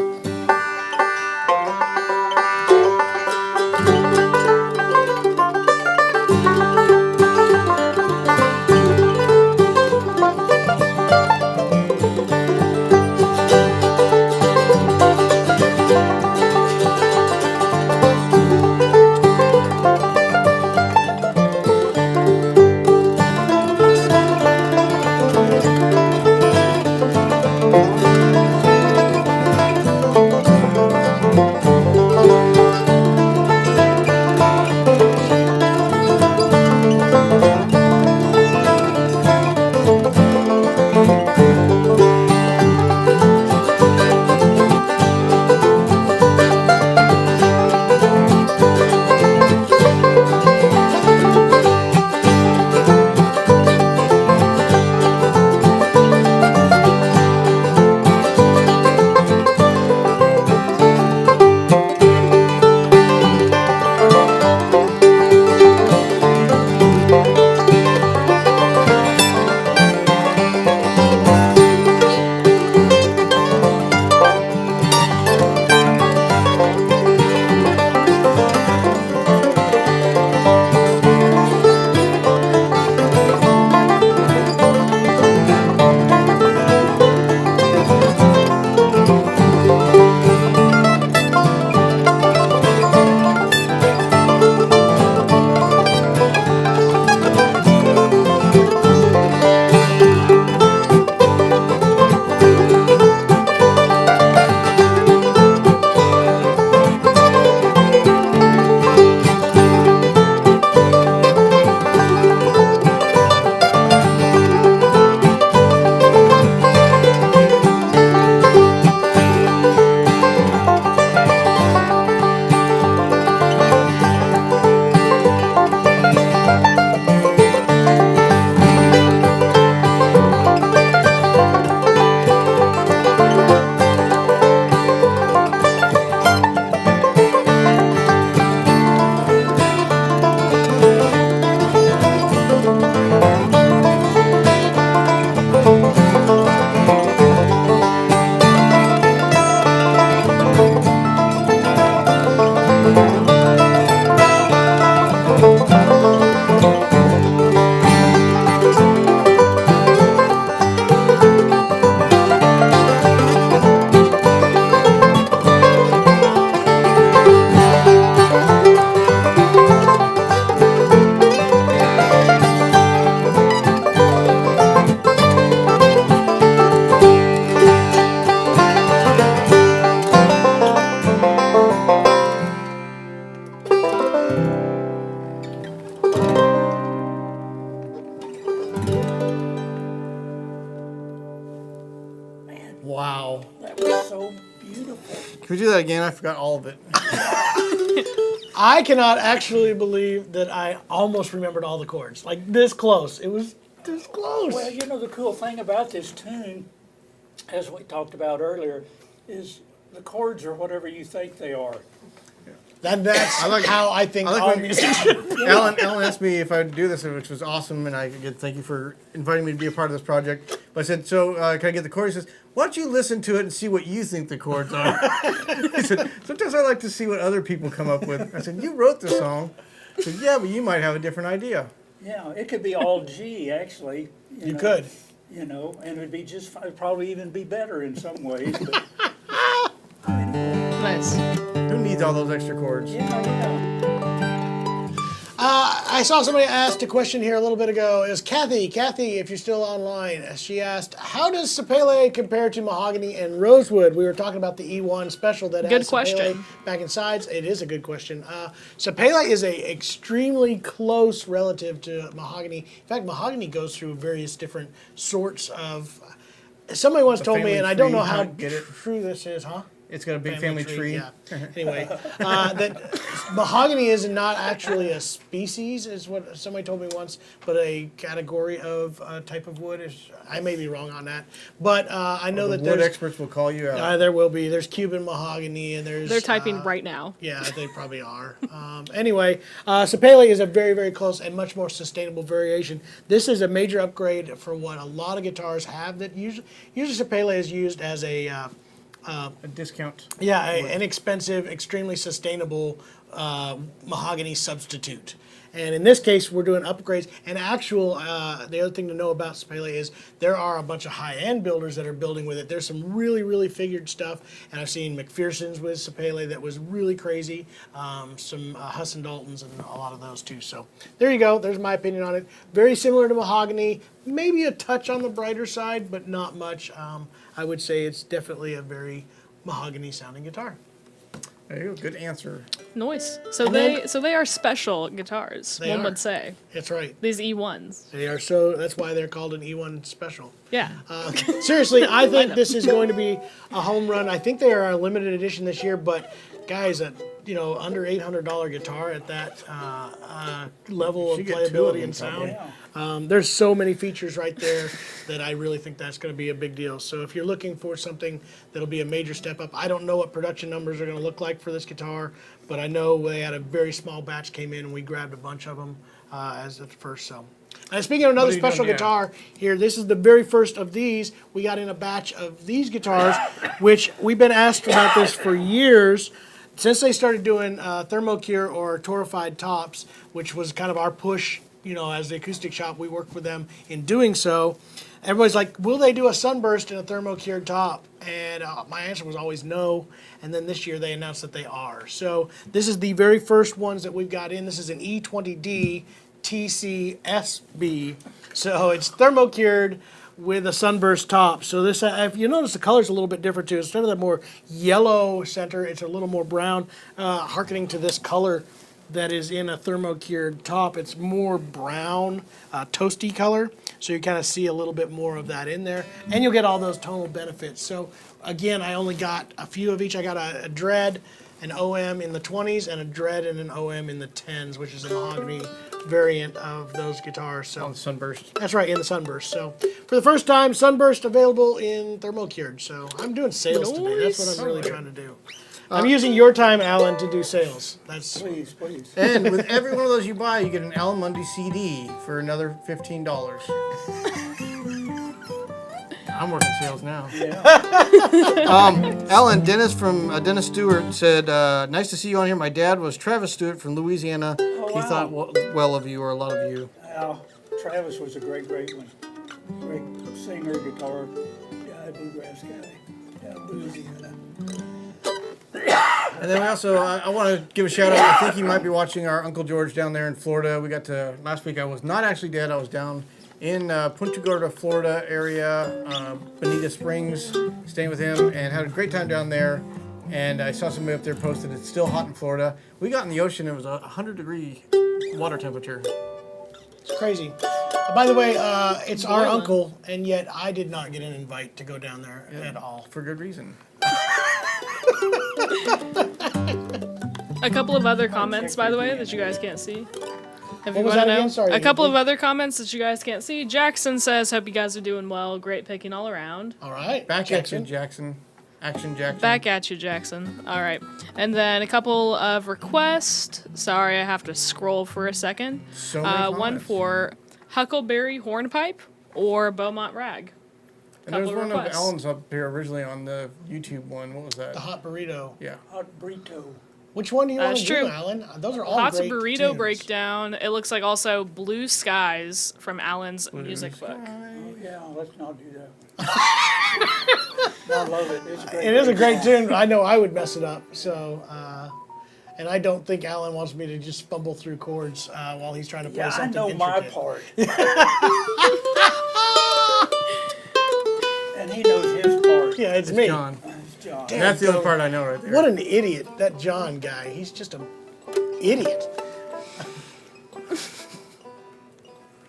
that again. I forgot all of it. I cannot actually believe that I almost remembered all the chords. Like this close. It was this close. Well, you know, the cool thing about this tune, as we talked about earlier, is the chords are whatever you think they are. That's how I think all when music should be. Alan asked me if I'd do this, which was awesome, and I again thank you for inviting me to be a part of this project. But I said, so can I get the chords? He says, why don't you listen to it and see what you think the chords are? He said, sometimes I like to see what other people come up with. I said, you wrote the song. He said, yeah, but you might have a different idea. Yeah, it could be all G, actually. You could. You know, and it'd be just, it'd probably even be better in some ways. But, Nice. Who needs all those extra chords? I saw somebody asked a question here a little bit ago. It was Kathy. Kathy, if you're still online, she asked, how does Sapele compare to mahogany and rosewood? We were talking about the E1 special that Good has question. Sapele back in sides. It is a good question. Sapele is a extremely close relative to mahogany. In fact, mahogany goes through various different sorts of... Somebody once told me, family and I don't know tree, how get it? true this is, huh? It's got a big family tree. Yeah. Anyway, that mahogany is not actually a species, is what somebody told me once, but a category of type of wood. I may be wrong on that, but I know that Wood there's. experts will call you out. There will be. There's Cuban mahogany, and there's. They're typing right now. Yeah, they probably are. Anyway, Sapele is a very, very close and much more sustainable variation. This is a major upgrade for what a lot of guitars have. That usually Sapele is used as a discount. yeah, an inexpensive, extremely sustainable mahogany substitute. And in this case, we're doing upgrades. And the other thing to know about Sapele is there are a bunch of high-end builders that are building with it. There's some really, really figured stuff. And I've seen McPherson's with Sapele that was really crazy. Some Huss and Daltons and a lot of those too. So there you go. There's my opinion on it. Very similar to mahogany. Maybe a touch on the brighter side, but not much. I would say it's definitely a very mahogany-sounding guitar. There you go. Good answer. Nice. So And they are special guitars, They one are. would say. That's right. These E1s. They are so. That's why they're called an E1 special. Yeah. Seriously, I think this is going to be a home run. I think they are a limited edition this year, but guys, under $800 guitar at that level of You get two of playability them, and sound. yeah. There's so many features right there that I really think that's going to be a big deal. So if you're looking for something that'll be a major step up, I don't know what production numbers are going to look like for this guitar, but I know they had a very small batch came in and we grabbed a bunch of them as the first. So. And speaking of another What are you special doing? Yeah. guitar here, this is the very first of these. We got in a batch of these guitars, which we've been asked about this for years. Since they started doing thermocure or torrefied tops, which was kind of our push, as the acoustic shop, we worked with them in doing so. Everybody's like, will they do a sunburst in a thermocured top? And my answer was always no. And then this year they announced that they are. So this is the very first ones that we've got in. This is an E20D TCSB. So it's thermocured with a sunburst top. So this, if you notice, the color's a little bit different too. Instead of that more yellow center, it's a little more brown, harkening to this color that is in a thermocured top. It's more brown, toasty color. So you kind of see a little bit more of that in there. And you'll get all those tonal benefits. So again, I only got a few of each. I got a dread, an OM in the 20s, and a dread and an OM in the 10s, which is a mahogany variant of those guitars. So Sunburst. that's right, in the sunburst. So for the first time, sunburst available in thermocured. So I'm doing sales today. That's what I'm really trying to do. I'm using your time, Alan, to do sales. That's Please. And with every one of those you buy, you get an Alan Munde CD for another $15. I'm working sales now. Yeah. Alan, Dennis from Dennis Stewart said, nice to see you on here. My dad was Travis Stewart from Louisiana. He wow. thought well of you, or a lot of you. Travis was a great one. Great singer, guitar guy, bluegrass guy. Yeah, Louisiana. And then we also, I want to give a shout out. I think he might be watching our Uncle George down there in Florida. Last week I was not actually dead. I was down in Punta Gorda, Florida area, Bonita Springs, staying with him, and had a great time down there. And I saw somebody up there posted, it's still hot in Florida. We got in the ocean, it was 100-degree water temperature. It's crazy. By the way, it's our uncle, and yet I did not get an invite to go down there at all. For good reason. A couple of other comments, by the way, that you guys can't see. If What you was want to that again? know. Sorry, A couple of Andy. other comments that you guys can't see. Jackson says, hope you guys are doing well. Great picking all around. All right. Back Jackson. at you, Jackson. Action Jackson. Back at you, Jackson. All right. And then a couple of requests. Sorry, I have to scroll for a second. So many One comments. for Huckleberry Hornpipe or Beaumont Rag. And there's couple one requests. of Alan's up here originally on the YouTube one. What was that? The hot burrito. Yeah. Hot burrito. Which one do you want That's to do, true. Alan? Those are all Hot's great Burrito tunes. Breakdown. It looks like also Blue Skies from Alan's music book. Oh, yeah, let's not do that. I love it. It's a great. It is a great tune. I know I would mess it up. So, and I don't think Alan wants me to just fumble through chords while he's trying to play Yeah, I something know my intricate. part. And he knows his part. Yeah, it's me. John. It's John. Damn. That's the other part I know right there. What an idiot, that John guy. He's just an idiot.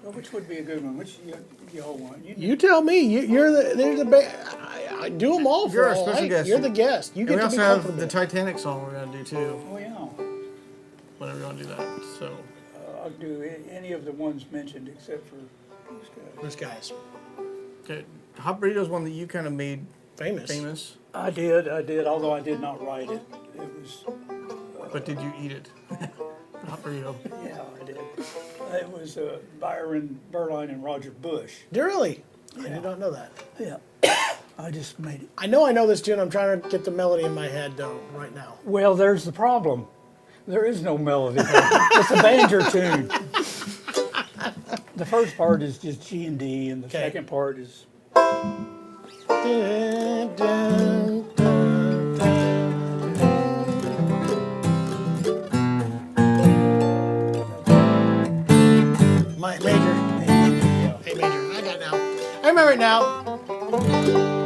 Well, which would be a good one? Which you all want? You tell me. You're the. There's the. I do them all You're for our all special right. guest. You're the guest. You And get we to be also have comfortable. the Titanic song we're gonna do too. Oh yeah. Whenever you want to do that. So I'll do any of the ones mentioned except for these guys. Those guys. okay. Hot burrito is one that you kind of made Famous. famous, I did, although I did not write it. It was, but did you eat it? Hot burrito. yeah, I did. It was Byron Berline and Roger Bush. Really? I Yeah. did not know that. Yeah. I just made it. I know this tune. I'm trying to get the melody in my head, though, right now. Well, there's the problem. There is no melody. It's a banjo tune. The first part is just G and D, and the Okay. second part is. Dun, dun, dun, dun. My major. Hey, major. I got it now. I remember it now.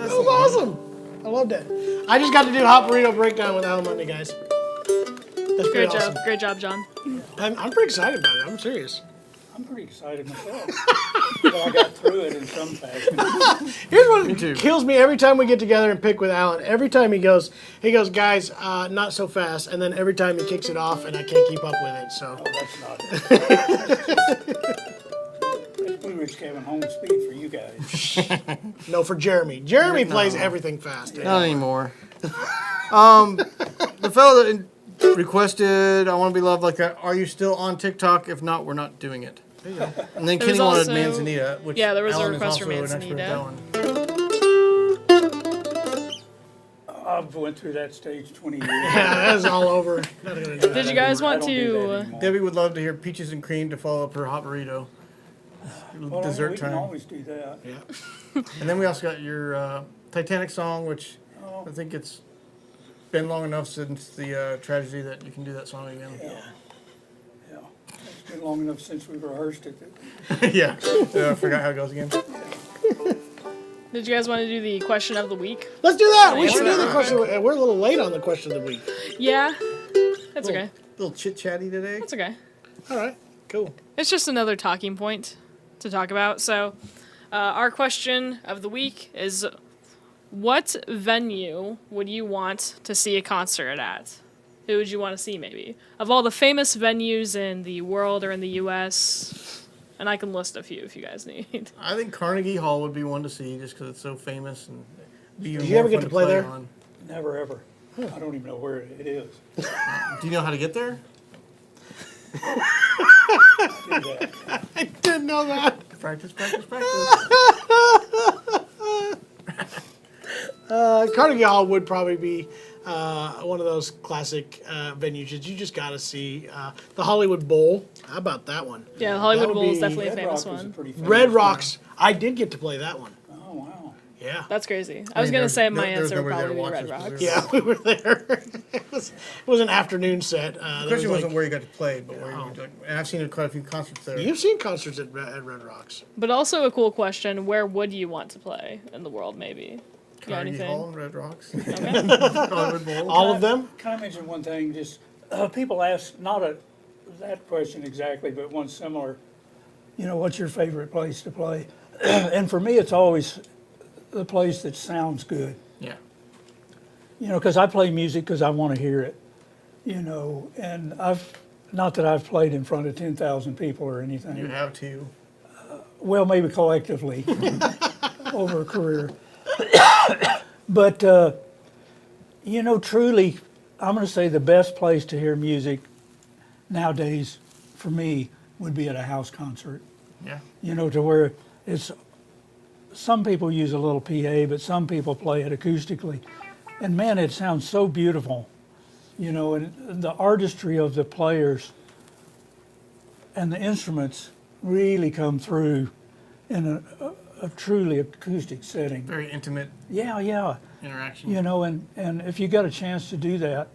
I loved it. I just got to do Hot Burrito Breakdown with Alan Munde, guys. That's pretty Great awesome. job. Great job, John. I'm pretty excited about it. I'm serious. I'm pretty excited myself. But I got through it in some fashion. Here's what kills me every time we get together and pick with Alan. Every time he goes, guys, not so fast. And then every time he kicks it off, and I can't keep up with it. So Oh, that's not it. That's Blue Ridge Cabin home speed for you guys. no, for Jeremy. Jeremy plays everything fast. Not anymore. The fellow that requested "I Want to Be Loved Like That." Are you still on TikTok? If not, we're not doing it. There you go. And then There Kenny was wanted also- Manzanita, which Yeah, there was a Alan is request for also an expert at Manzanita. that one. I've went through that stage 20 years. Yeah, that's all over. Not gonna do Did that. you guys I want don't do that to? anymore. Debbie would love to hear "Peaches and Cream" to follow up her hot burrito. Well, Dessert we can time. always do that. Yeah. And then we also got your Titanic song, which Oh. I think it's been long enough since the tragedy that you can do that song again. Yeah. It's been long enough since we rehearsed it. Yeah. I forgot how it goes again. Did you guys want to do the question of the week? Let's do that. We Yeah, should we're do the not- question. We're a little late on the question of the week. Yeah, that's okay. Little chit chatty today. That's okay. All right. Cool. It's just another talking point to talk about. So, our question of the week is, what venue would you want to see a concert at? Who would you want to see, maybe? Of all the famous venues in the world or in the U.S., and I can list a few if you guys need. I think Carnegie Hall would be one to see just because it's so famous and be Did you ever get to play there? on. Never ever. I don't even know where it is. Do you know how to get there? Do that. I didn't know that. Practice, practice, practice. Carnegie Hall would probably be one of those classic venues that you just got to see. The Hollywood Bowl. How about that one? Yeah, the Hollywood That would Bowl is be- definitely a Red famous Rock was a one. pretty famous Red one. Rocks. I did get to play that one. Oh, wow. Yeah. That's crazy. I was mean, going there- to say my there- there's answer would nobody there probably to be watch Red us 'cause Rocks. Yeah, we were there. It was an afternoon set. There Especially was wasn't like- where you got to play, but where you and I've seen quite a few concerts there. You've seen concerts at Red Rocks. But also a cool question, where would you want to play in the world, maybe? You got Carnegie Hall anything? and Red Rocks. Okay. Hollywood Bowl. All of them? Can I mention one thing? Just people ask that question exactly, but one similar. You know, what's your favorite place to play? And for me, it's always the place that sounds good. Yeah. You know, because I play music because I want to hear it. You know, and not that I've played in front of 10,000 people or anything. You have to. Well, maybe collectively over a career. But, you know, truly, I'm going to say the best place to hear music nowadays for me would be at a house concert. Yeah. You know, to where it's, some people use a little PA, but some people play it acoustically. And man, it sounds so beautiful. You know, and the artistry of the players and the instruments really come through in a truly acoustic setting. Very intimate Yeah, yeah. interaction. You know, and if you got a chance to do that,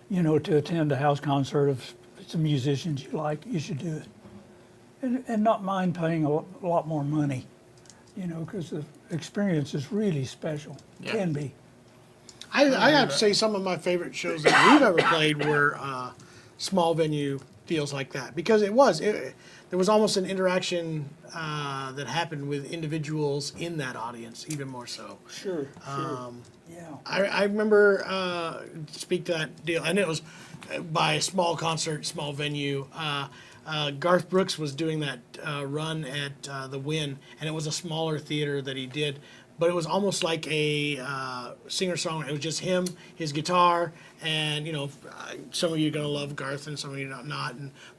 you know, to attend a house concert of some musicians you like, you should do it. And not mind paying a lot more money, you know, because the experience is really special. Yeah. Can be. I have to say some of my favorite shows that we've ever played were small venue deals like that because there was almost an interaction that happened with individuals in that audience, even more so. Sure, sure. Yeah. I remember speak to that deal, and it was by a small concert, small venue. Garth Brooks was doing that run at the Wynn, and it was a smaller theater that he did, but it was almost like a singer-songwriter. It was just him, his guitar, and you know, some of you are gonna love Garth, and some of you not.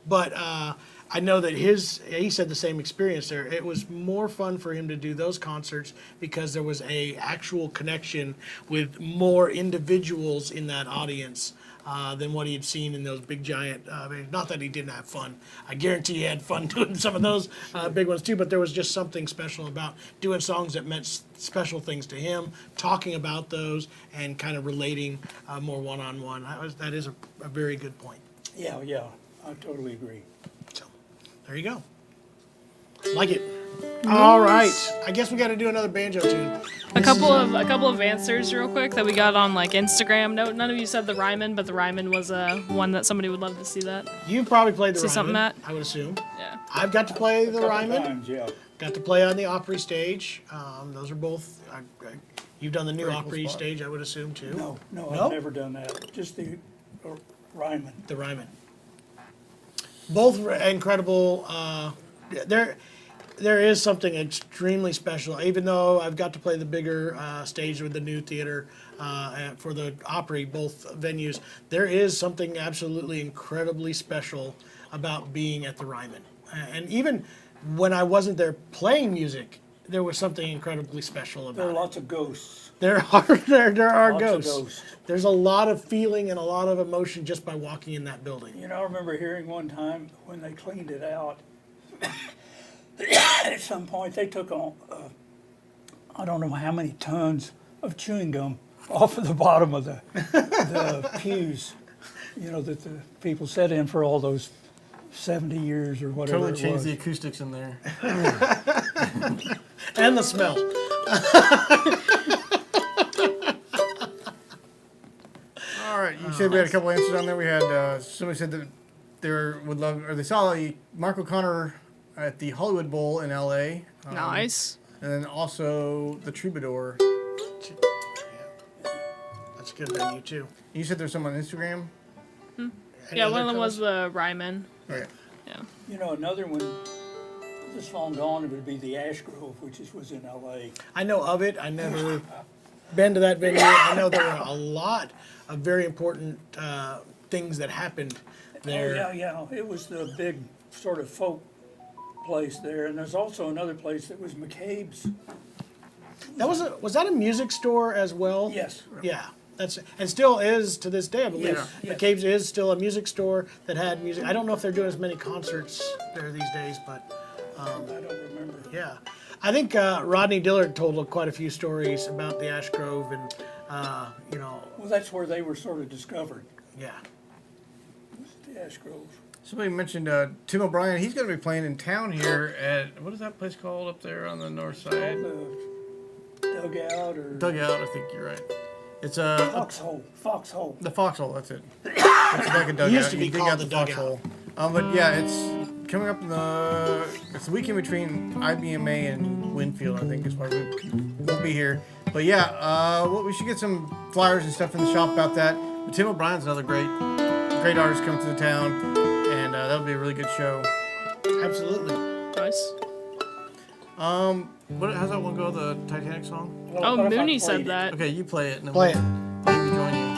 But I know that he said the same experience there. It was more fun for him to do those concerts because there was a actual connection with more individuals in that audience than what he had seen in those big giant. Not that he didn't have fun. I guarantee he had fun doing some of those big ones too. But there was just something special about doing songs that meant special things to him, talking about those, and kind of relating more one-on-one. That is a very good point. Yeah, yeah. I totally agree. So there you go. Like it. All right. I guess we got to do another banjo tune. A couple of answers real quick that we got on like Instagram. No, none of you said the Ryman, but the Ryman was one that somebody would love to see that. You probably played the See Ryman, something, Matt? I would assume. Yeah. I've got to play the Couple Ryman. times, yeah. Got to play on the Opry stage. Those are both. You've done the new Very cool Opry spot. stage, I would assume too. No, No? I've never done that. Just the Ryman. The Ryman. Both were incredible. There is something extremely special, even though I've got to play the bigger stage with the new theater and for the Opry, both venues. There is something absolutely incredibly special about being at the Ryman. And even when I wasn't there playing music, there was something incredibly special about There are it. lots of ghosts. There are Lots of ghosts. ghosts. There's a lot of feeling and a lot of emotion just by walking in that building. You know, I remember hearing one time when they cleaned it out, at some point they took on, I don't know how many tons of chewing gum off of the bottom of the pews, you know, that the people sat in for all those 70 years or whatever Totally it changed was. the acoustics in there. And the smell. All right, you said we had a couple answers on there. We had somebody said that they saw Mark O'Connor at the Hollywood Bowl in L.A. Nice. And then also the Troubadour. That's a good venue too. You said there's some on Instagram. Any Yeah, other one of them was colors? the Ryman. Okay. Yeah. You know, another one, this long gone, it would be the Ash Grove, which was in L.A. I know of it. I never been to that venue. I know there were a lot of very important things that happened there. Oh, yeah. It was the big sort of folk place there. And there's also another place that was McCabe's. That was that a music store as well? Yes. Yeah. And still is to this day, I believe. Yes. McCabe's is still a music store that had music. I don't know if they're doing as many concerts there these days, but I don't remember. yeah. I think Rodney Dillard told quite a few stories about the Ash Grove and, Well, that's where they were sort of discovered, yeah. the Ash Grove. Somebody mentioned Tim O'Brien. He's going to be playing in town here at, what is that place called up there on the north side? The dugout or Dugout, I think you're right. It's Foxhole. the Foxhole, that's it. It's like a dugout. used to be You dig called out the dugout. Foxhole. But yeah, it's coming up it's the weekend between IBMA and Winfield, I think is why we won't be here. But yeah, we should get some flyers and stuff in the shop about that. But Tim O'Brien's another great artist coming to the town, and that'll be a really good show. Absolutely. Nice. How's that one go? The Titanic song? Well, Oh, what if I Mooney played said it? that. Okay, you play it, and then Play it. maybe join you.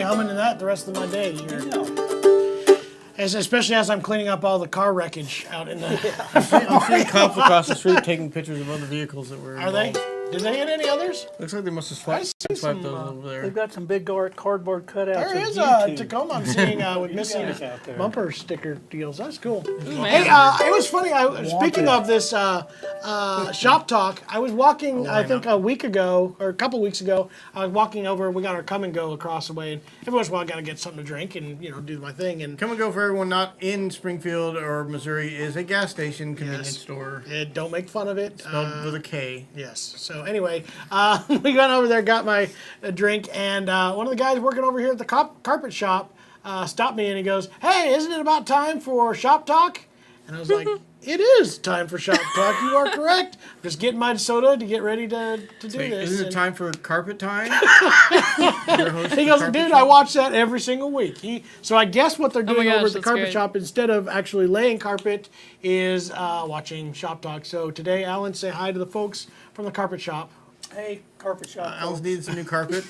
humming to that the rest of my day here. Yeah. Especially as I'm cleaning up all the car wreckage out in the. I'm seeing cops across the street taking pictures of other vehicles that were Are they? involved. Did they hit any others? Looks like they must have I swiped see some, those over there. They've got some big cardboard cutouts. There of is a YouTube. Tacoma I'm seeing with missing guys out there. bumper sticker deals. That's cool. man. Hey, it was funny. Speaking of this shop talk, I was walking. I think a week ago or a couple weeks ago. I was walking over. We got our come and go across the way, and every once in a while I got to get something to drink and do my thing. And Come and Go, for everyone not in Springfield or Missouri, is a gas station convenience Yes. store don't make fun of it. spelled with a K. Yes. So anyway, we went over there, got my drink, and one of the guys working over here at the carpet shop stopped me and he goes, "Hey, isn't it about time for shop talk?" And I was like, "It is time for shop talk. You are correct. I'm just getting my soda to get ready to do Wait, this." isn't it And time for carpet time? he goes, "Dude, I watch that every single week." So I guess what they're my doing over gosh, at the that's carpet great. shop instead of actually laying carpet is watching shop talk. So today, Alan, say hi to the folks from the carpet shop. Hey, carpet shop. Al's folks. needed some new carpet.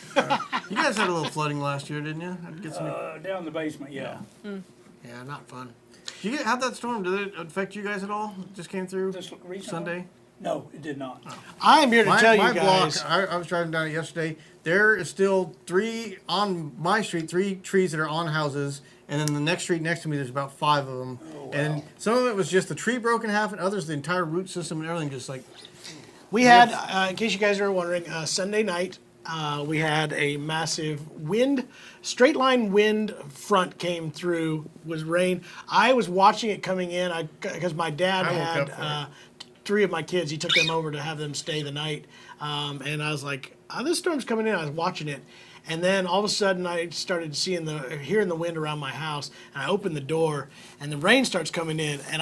You guys had a little flooding last year, didn't you? Had to get some new... Down in the basement, yeah. Yeah, not fun. How'd that storm? Did it affect you guys at all? It just came through This recently? Sunday? No, it did not. I am here to tell My you guys. block, I was driving down it yesterday. There is still on my street, 3 trees that are on houses. And then the next street next to me, there's about 5 of them. wow. And some of it was just the tree broke in half, and others, the entire root system and everything just like... We had, in case you guys are wondering, Sunday night, we had a massive straight line wind front came through, was rain. I was watching it coming in because my dad I woke had up for 3 of my kids. He took them over to have them stay the night. And I was like, this storm's coming in. I was watching it. And then all of a sudden I started hearing the wind around my house. And I opened the door and the rain starts coming in. And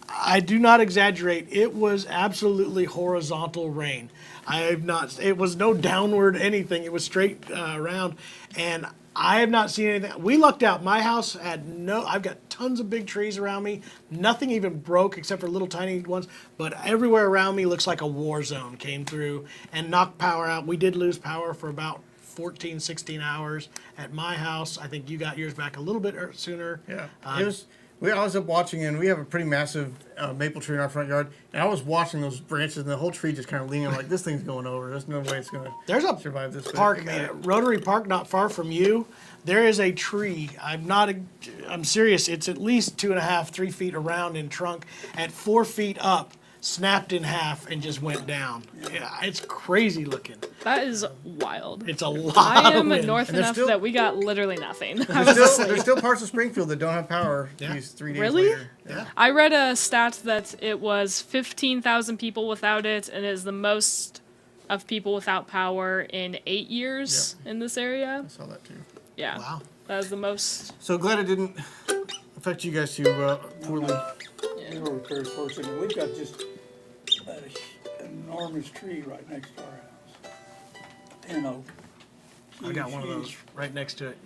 I do not exaggerate. It was absolutely horizontal rain. It was no downward anything. It was straight around. And I have not seen anything. We lucked out. My house I've got tons of big trees around me. Nothing even broke except for little tiny ones. But everywhere around me looks like a war zone came through and knocked power out. We did lose power for about 14, 16 hours at my house. I think you got yours back a little bit sooner. Yeah. I was up watching, and we have a pretty massive maple tree in our front yard. And I was watching those branches, and the whole tree just kind of leaning like, this thing's going over. There's no way it's going There's a to survive this. park, Rotary Park, not far from you. There is a tree. I'm serious. It's at least 2.5, 3 feet around in trunk, at 4 feet up, snapped in half and just went down. Yeah, it's crazy looking. That is wild. It's a lot. I am of wind. north And there's enough still- that we got literally nothing. There's still parts of Springfield that don't have power these 3 days Really? later. Yeah. I read a stat that it was 15,000 people without it, and it is the most of people without power in 8 years in this area. I saw that too. Yeah. Wow. That was the most. So glad it didn't affect you guys too poorly. We were very fortunate. We've got just an enormous tree right next to our house. Pin oak. I got one of Huge. those right next to it.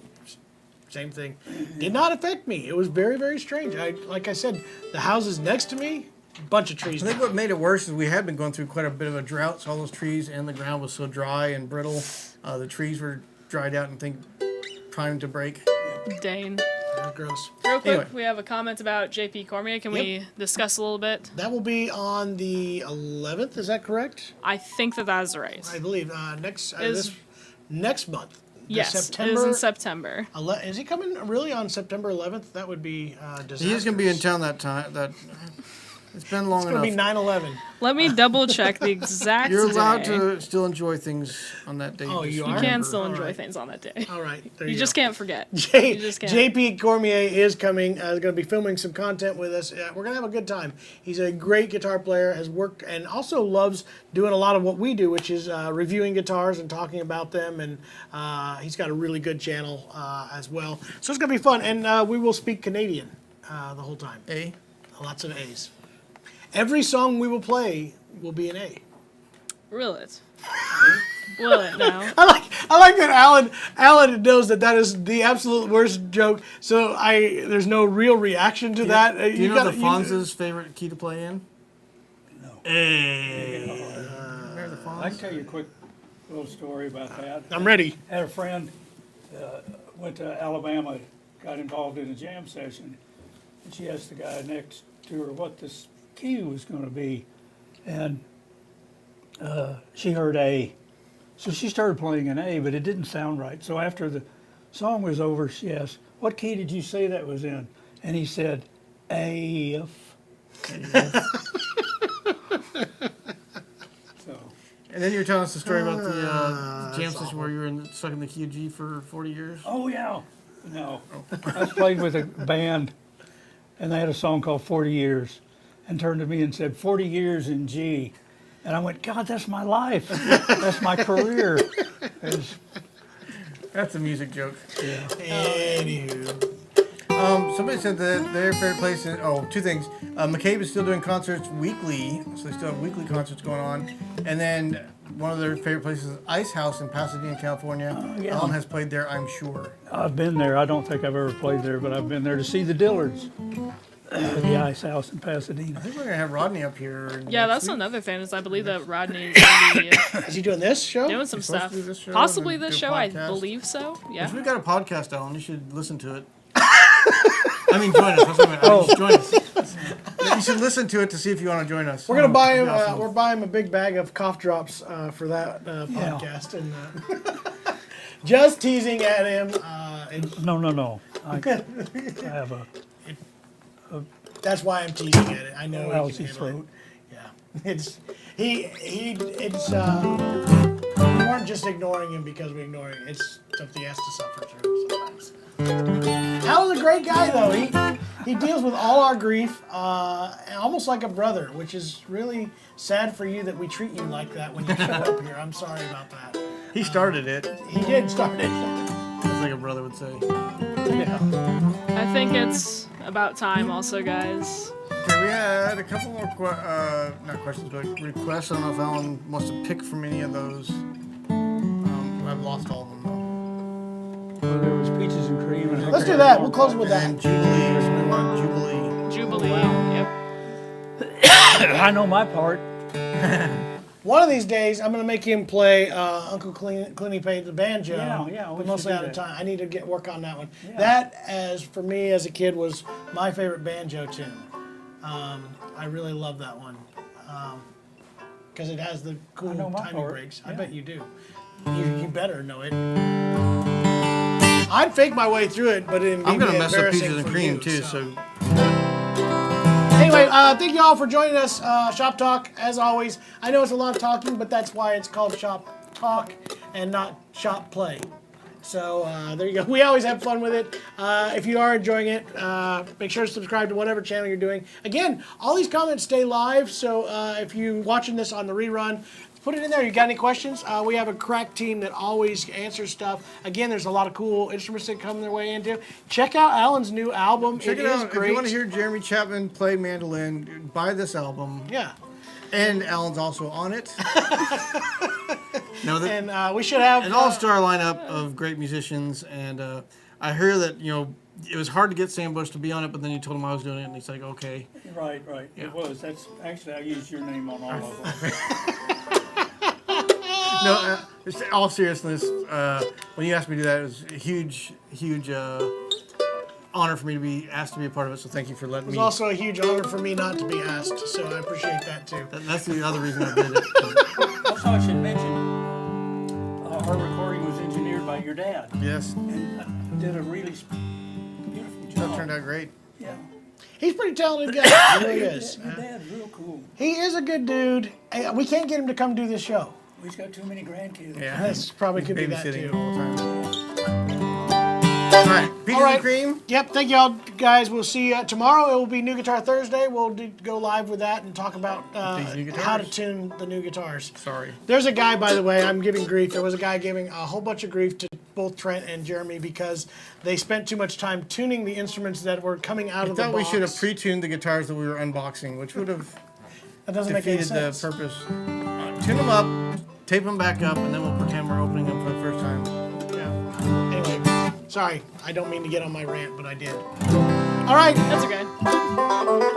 Same thing. Did not affect me. It was very, very strange. Like I said, the houses next to me, bunch of trees. I think down. what made it worse is we had been going through quite a bit of a drought, so all those trees and the ground was so dry and brittle. The trees were dried out and primed to break. Dane. They're gross. Real quick, Anyway. we have a comment about JP Cormier. Can we discuss a little bit? That will be on the 11th. Is that correct? I think that is right. I believe next month. Yes, September. it is in September. Is he coming really on September 11th? That would be disastrous. He is going to be in town that time. It's been long It's going enough. to be 9/11. Let me double check the exact You're allowed day. to still enjoy things on that day. Oh, Just you You are? remember. can still enjoy Alright. things on that day. All right. There You you just go. can't forget. J- You just can't. JP Cormier is coming. Going to be filming some content with us. We're going to have a good time. He's a great guitar player, has worked, and also loves doing a lot of what we do, which is reviewing guitars and talking about them. And he's got a really good channel as well. So it's going to be fun. And we will speak Canadian the whole time. A. Lots of A's. Every song we will play will be an A. Will it? Will it now? I like that Alan knows that is the absolute worst joke. So there's no real reaction to that. Do you know the Fonz's favorite key to play in? No. A. I can tell you a quick little story about that. I'm ready. I had a friend went to Alabama, got involved in a jam session, and she asked the guy next to her what this key was going to be, and she heard A. So she started playing an A, but it didn't sound right. So after the song was over, she asked, "What key did you say that was in?" And he said, A, F. So, And then you were telling us the story about the jam session where you were stuck in the QG for 40 years. oh yeah, no, I was playing with a band, and they had a song called 40 Years, and turned to me and said, 40 years in G. And I went, God, that's my life. That's my career. It's, That's a music joke. yeah. Anywho. Somebody said that their favorite place is, two things. McCabe is still doing concerts weekly, so they still have weekly concerts going on. And then one of their favorite places is Ice House in Pasadena, California. yeah. Alan has played there, I'm sure. I've been there. I don't think I've ever played there, but I've been there to see the Dillards at the Ice House in Pasadena. I think we're going to have Rodney up here. Yeah, next that's week. another thing is I believe that Rodney is gonna be Is he doing this show? doing some He's supposed stuff. to do this show Possibly and this do a show, I podcast. believe so. Yeah. If we got a podcast, Alan, you should listen to it. I mean, join us. That's what I meant. You should join us. You should listen to it to see if you want to join us. We're gonna buy him. That'd be awesome. We're buying him a big bag of cough drops for that podcast, and just teasing at him. No. I have a That's why I'm teasing at it. I know he lousy can handle it. throat. Yeah, it's we weren't just ignoring him because we ignore him. It's something he has to suffer through sometimes. Alan's a great guy though. He deals with all our grief, almost like a brother, which is really sad for you that we treat you like that when you show up here. I'm sorry about that. He started it, He did start it. as like a brother would say. I think it's about time also, guys. Okay, we had a couple more, not questions, but requests. I don't know if Alan wants to pick from any of those. I've lost all of them though. Well, there was peaches and cream. And Let's do that. We'll close with that. And Jubilee, or something like Jubilee. Jubilee. Yep. I know my part. One of these days, I'm going to make him play Uncle Clinty played the banjo. Yeah, we but mostly should do out of that. time. I need to work on that one. Yeah. That, as for me as a kid, was my favorite banjo tune. I really love that one because it has the cool know my timing part. breaks. I Yeah. bet you do. You better know it. I'd fake my way through it, but it'd I'm be gonna mess up embarrassing peaches and for cream you, too. So Anyway, thank you all for joining us. Shop Talk, as always. I know it's a lot of talking, but that's why it's called Shop Talk and not Shop Play. So there you go. We always have fun with it. If you are enjoying it, make sure to subscribe to whatever channel you're doing. Again, all these comments stay live, so if you're watching this on the rerun, put it in there. You got any questions? We have a crack team that always answers stuff. Again, there's a lot of cool instruments that come their way into. Check out Alan's new album. check it is out. great. If you want to hear Jeremy Chapman play mandolin, buy this album. Yeah. And Alan's also on it. No, And we should have an all-star lineup of great musicians, and I hear that it was hard to get Sam Bush to be on it, but then you told him I was doing it, and he's like, okay. Right. It was. That's actually I used your name on all of them. No, in all seriousness, when you asked me to do that, it was a huge honor for me to be asked to be a part of it. So thank you for letting It was me. also a huge honor for me not to be asked, so I appreciate that too. That's the other reason I did it. Also, I should mention, our recording was engineered by your dad, Yes, and did a really beautiful job. that turned out great. Yeah, He's a pretty talented guy. He really is. your dad's real cool. He is a good dude. We can't get him to come do this show. He's got too many grandkids. Yeah, That's probably could be that babysitting too. all the time. All right, peaches All right. and cream. Yep, thank y'all guys. We'll see you tomorrow. It will be New Guitar Thursday. We'll go live with that and talk about These new how to guitars. tune the new guitars. Sorry. There's a guy, by the way, I'm giving grief. There was a guy giving a whole bunch of grief to both Trent and Jeremy because they spent too much time tuning the instruments that were coming out I of the thought box. we should have pre-tuned the guitars that we were unboxing, which would have That doesn't make any defeated the sense. purpose. Tune them up, tape them back up, and then we'll pretend we're opening them for the first time. Yeah. Anyway, sorry. I don't mean to get on my rant, but I did. All right. That's okay.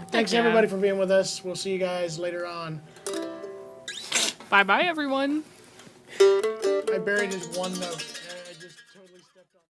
Thanks yeah. everybody for being with us. We'll see you guys later on. Bye bye, everyone. I buried his one note. I just totally stepped on.